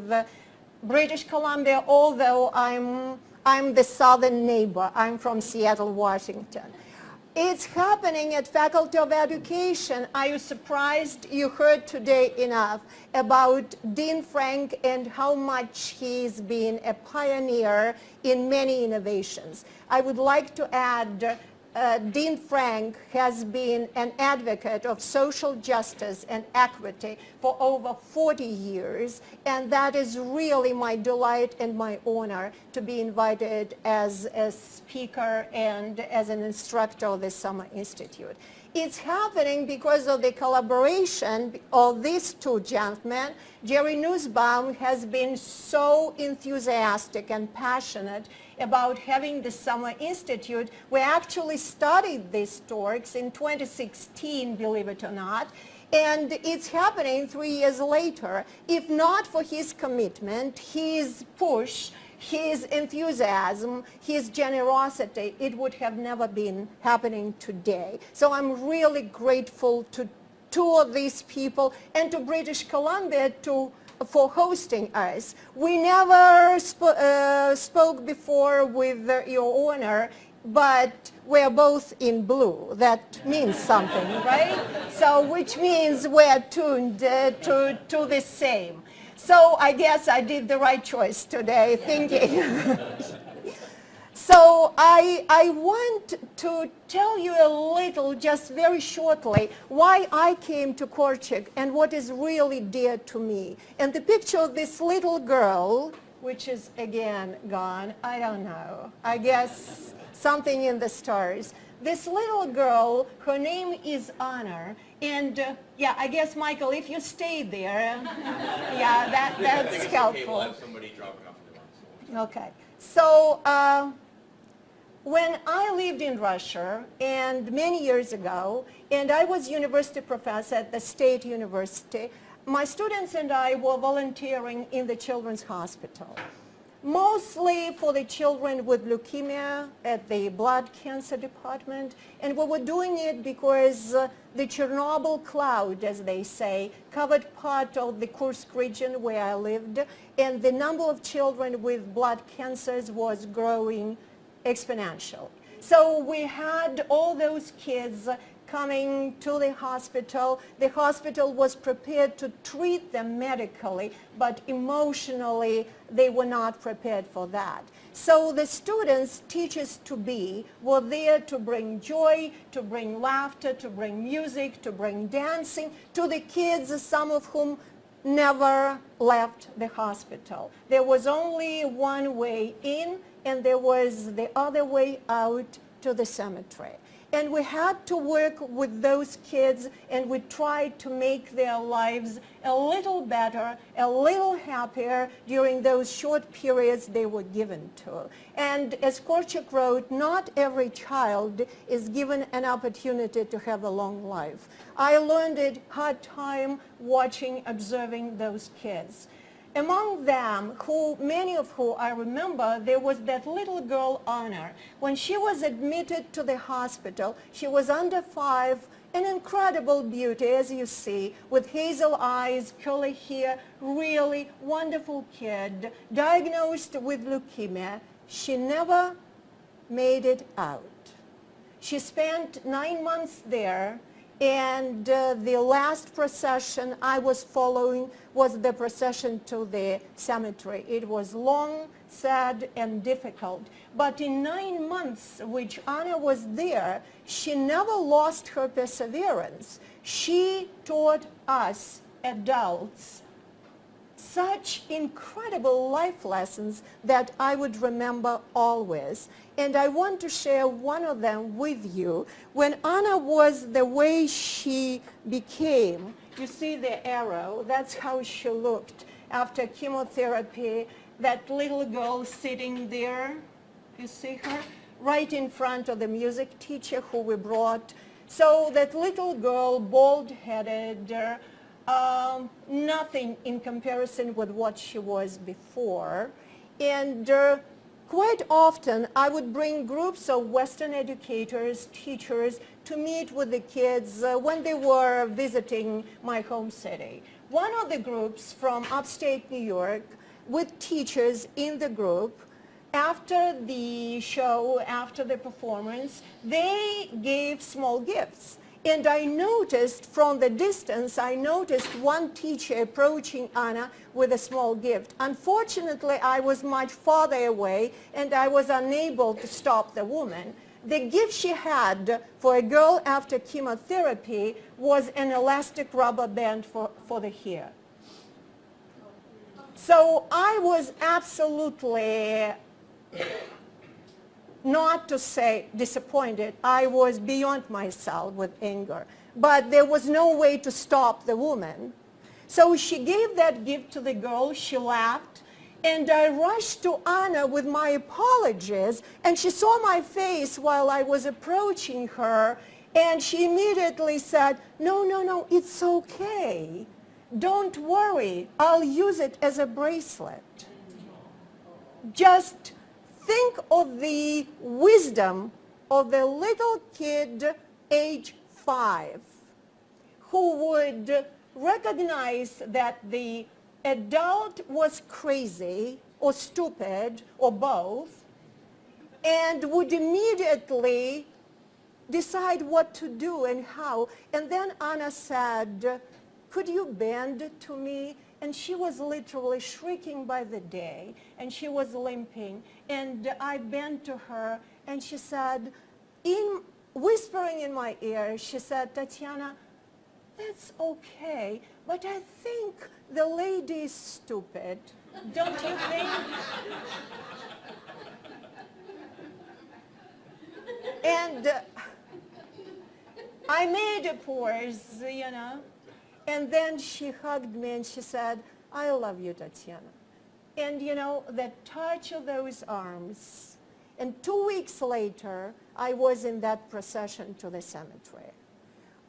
British Columbia, although I'm the southern neighbor. I'm from Seattle, Washington. It's happening at Faculty of Education. Are you surprised? You heard today enough about Dean Frank and how much he's been a pioneer in many innovations. I would like to add Dean Frank has been an advocate of social justice and equity for over 40 years, and that is really my delight and my honor to be invited as a speaker and as an instructor of the Summer Institute. It's happening because of the collaboration of these two gentlemen. Jerry Nussbaum has been so enthusiastic and passionate about having the Summer Institute. We actually studied these talks in 2016, believe it or not, and it's happening 3 years later. If not for his commitment, his push, his enthusiasm, his generosity, it would have never been happening today. So I'm really grateful to two of these people and to British Columbia for hosting us. We never spoke before with Your Honor, but we're both in blue. That means something, right? So, which means we're tuned to the same. So I guess I did the right choice today, thinking. So I want to tell you a little, just very shortly, why I came to Korczak and what is really dear to me. And the picture of this little girl, which is again gone, I don't know, I guess something in the stars. This little girl, her name is Anna, and I guess, Michael, if you stay there, that's helpful. Okay, we'll have somebody drop it off at the box. Okay, so When I lived in Russia, and many years ago, and I was university professor at the state university, my students and I were volunteering in the children's hospital, mostly for the children with leukemia at the blood cancer department. And we were doing it because the Chernobyl cloud, as they say, covered part of the Kursk region where I lived, and the number of children with blood cancers was growing exponential. So we had all those kids coming to the hospital. The hospital was prepared to treat them medically, but emotionally they were not prepared for that. So the students, teachers to be, were there to bring joy, to bring laughter, to bring music, to bring dancing to the kids, some of whom never left the hospital. There was only one way in, and there was the other way out to the cemetery. And we had to work with those kids, and we tried to make their lives a little better, a little happier during those short periods they were given to. And as Korczak wrote, not every child is given an opportunity to have a long life. I learned it hard time watching, observing those kids. Among them, many of whom I remember, there was that little girl, Anna. When she was admitted to the hospital, she was under 5, an incredible beauty, as you see, with hazel eyes, curly hair, really wonderful kid, diagnosed with leukemia. She never made it out. She spent 9 months there, and the last procession I was following was the procession to the cemetery. It was long, sad, and difficult. But in 9 months, which Anna was there, she never lost her perseverance. She taught us adults such incredible life lessons that I would remember always. And I want to share one of them with you. When Anna was the way she became, you see the arrow, that's how she looked after chemotherapy. That little girl sitting there, you see her, right in front of the music teacher who we brought. So that little girl, bald-headed, nothing in comparison with what she was before. And quite often I would bring groups of Western educators, teachers, to meet with the kids when they were visiting my home city. One of the groups from upstate New York, with teachers in the group, after the show, after the performance, they gave small gifts. And I noticed from the distance, I noticed one teacher approaching Anna with a small gift. Unfortunately, I was much farther away, and I was unable to stop the woman. The gift she had for a girl after chemotherapy was an elastic rubber band for the hair. So I was absolutely, not to say disappointed, I was beyond myself with anger. But there was no way to stop the woman. So she gave that gift to the girl, she laughed, and I rushed to Anna with my apologies, and she saw my face while I was approaching her, and she immediately said, no, it's okay. Don't worry, I'll use it as a bracelet. Just think of the wisdom of the little kid, age 5, who would recognize that the adult was crazy or stupid or both, and would immediately decide what to do and how. And then Anna said, could you bend to me? And she was literally shrieking by the day, and she was limping. And I bent to her, and she said, whispering in my ear, she said, Tatiana, that's okay, but I think the lady is stupid. Don't you think? And I made a pause, you know. And then she hugged me and she said, I love you, Tatiana. And you know, the touch of those arms And 2 weeks later, I was in that procession to the cemetery.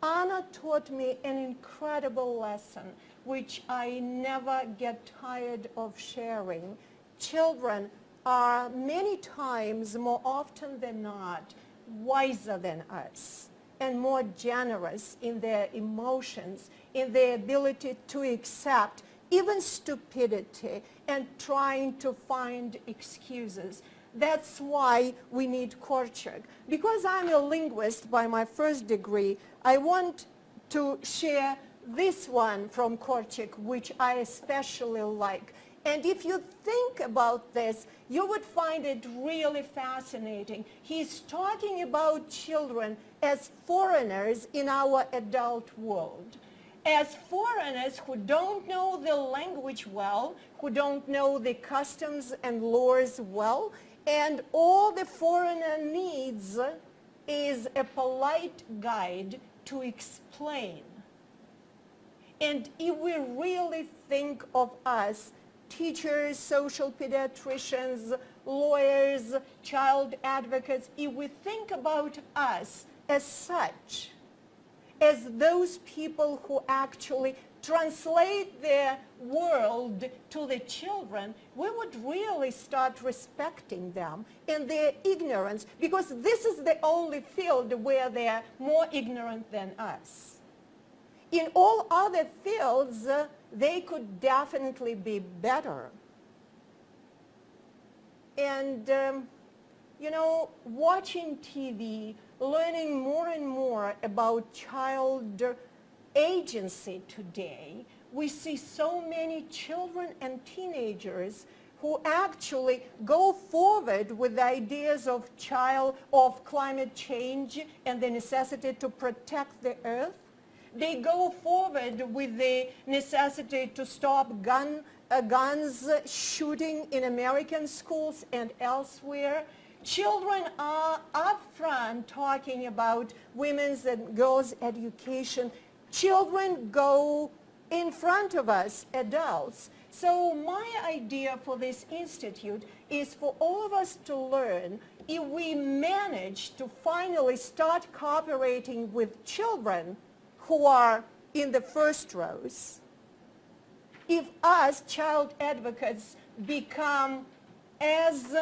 Anna taught me an incredible lesson, which I never get tired of sharing. Children are many times, more often than not, wiser than us and more generous in their emotions, in their ability to accept even stupidity and trying to find excuses. That's why we need Korczak. Because I'm a linguist by my first degree, I want to share this one from Korczak, which I especially like. And if you think about this, you would find it really fascinating. He's talking about children as foreigners in our adult world. As foreigners who don't know the language well, who don't know the customs and laws well, and all the foreigner needs is a polite guide to explain. And if we really think of us, teachers, social pediatricians, lawyers, child advocates, if we think about us as such, as those people who actually translate their world to the children, we would really start respecting them and their ignorance, because this is the only field where they're more ignorant than us. In all other fields, they could definitely be better. And, you know, watching TV, learning more and more about child agency today, we see so many children and teenagers who actually go forward with the ideas of climate change and the necessity to protect the earth. They go forward with the necessity to stop guns shooting in American schools and elsewhere. Children are upfront talking about women's and girls' education. Children go in front of us, adults. So my idea for this institute is for all of us to learn, if we manage to finally start cooperating with children who are in the first rows, if us child advocates become as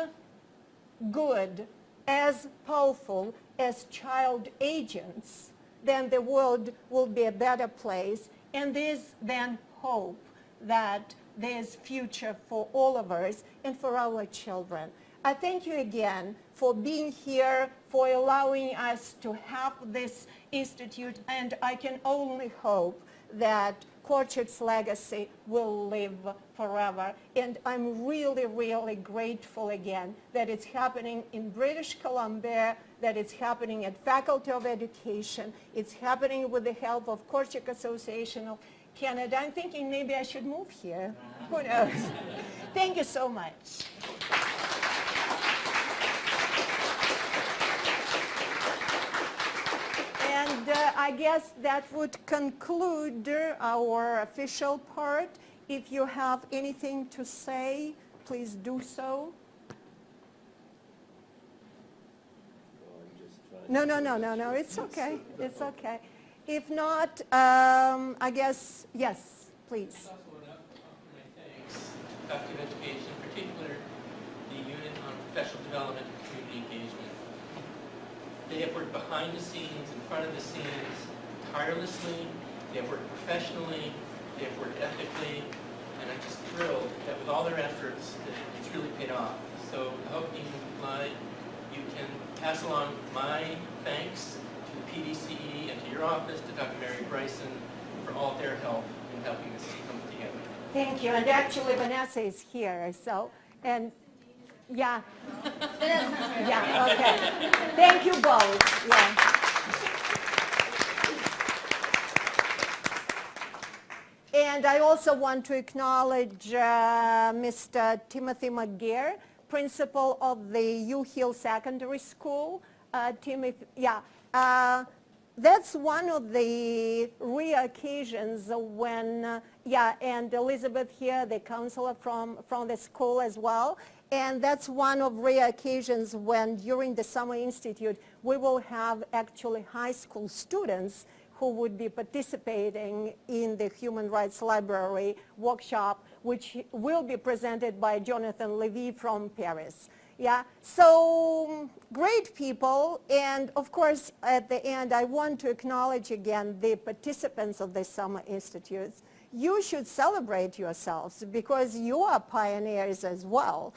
good, as powerful as child agents, then the world will be a better place, and there's then hope that there's future for all of us and for our children. I thank you again for being here, for allowing us to have this institute, and I can only hope that Korczak's legacy will live forever. And I'm really, really grateful again that it's happening in British Columbia, that it's happening at Faculty of Education, it's happening with the help of Korczak Association of Canada. I'm thinking maybe I should move here. Who knows? Thank you so much. And I guess that would conclude our official part. If you have anything to say, please do so. No, it's okay. It's okay. If not, I guess, yes, please. I also want to offer my thanks to Faculty of Education, in particular the Unit on Professional Development and Community Engagement. They have worked behind the scenes, in front of the scenes, tirelessly. They have worked professionally. They have worked ethically. And I'm just thrilled that with all their efforts, that it's really paid off. So I hope you can pass along my thanks to the PDCE and to your office, to Dr. Mary Bryson, for all of their help in helping this come together. Thank you. And actually, Vanessa is here, so, and yeah. Yeah, okay. Thank you both. Yeah. And I also want to acknowledge Mr. Timothy McGear, principal of the U Hill Secondary School. Timothy, yeah. That's one of the rare occasions when, and Elizabeth here, the counselor from the school as well. And that's one of rare occasions when during the Summer Institute we will have actually high school students who would be participating in the Human Rights Library workshop, which will be presented by Jonathan Levy from Paris. Yeah, so great people, and of course at the end I want to acknowledge again the participants of the Summer Institutes. You should celebrate yourselves because you are pioneers as well.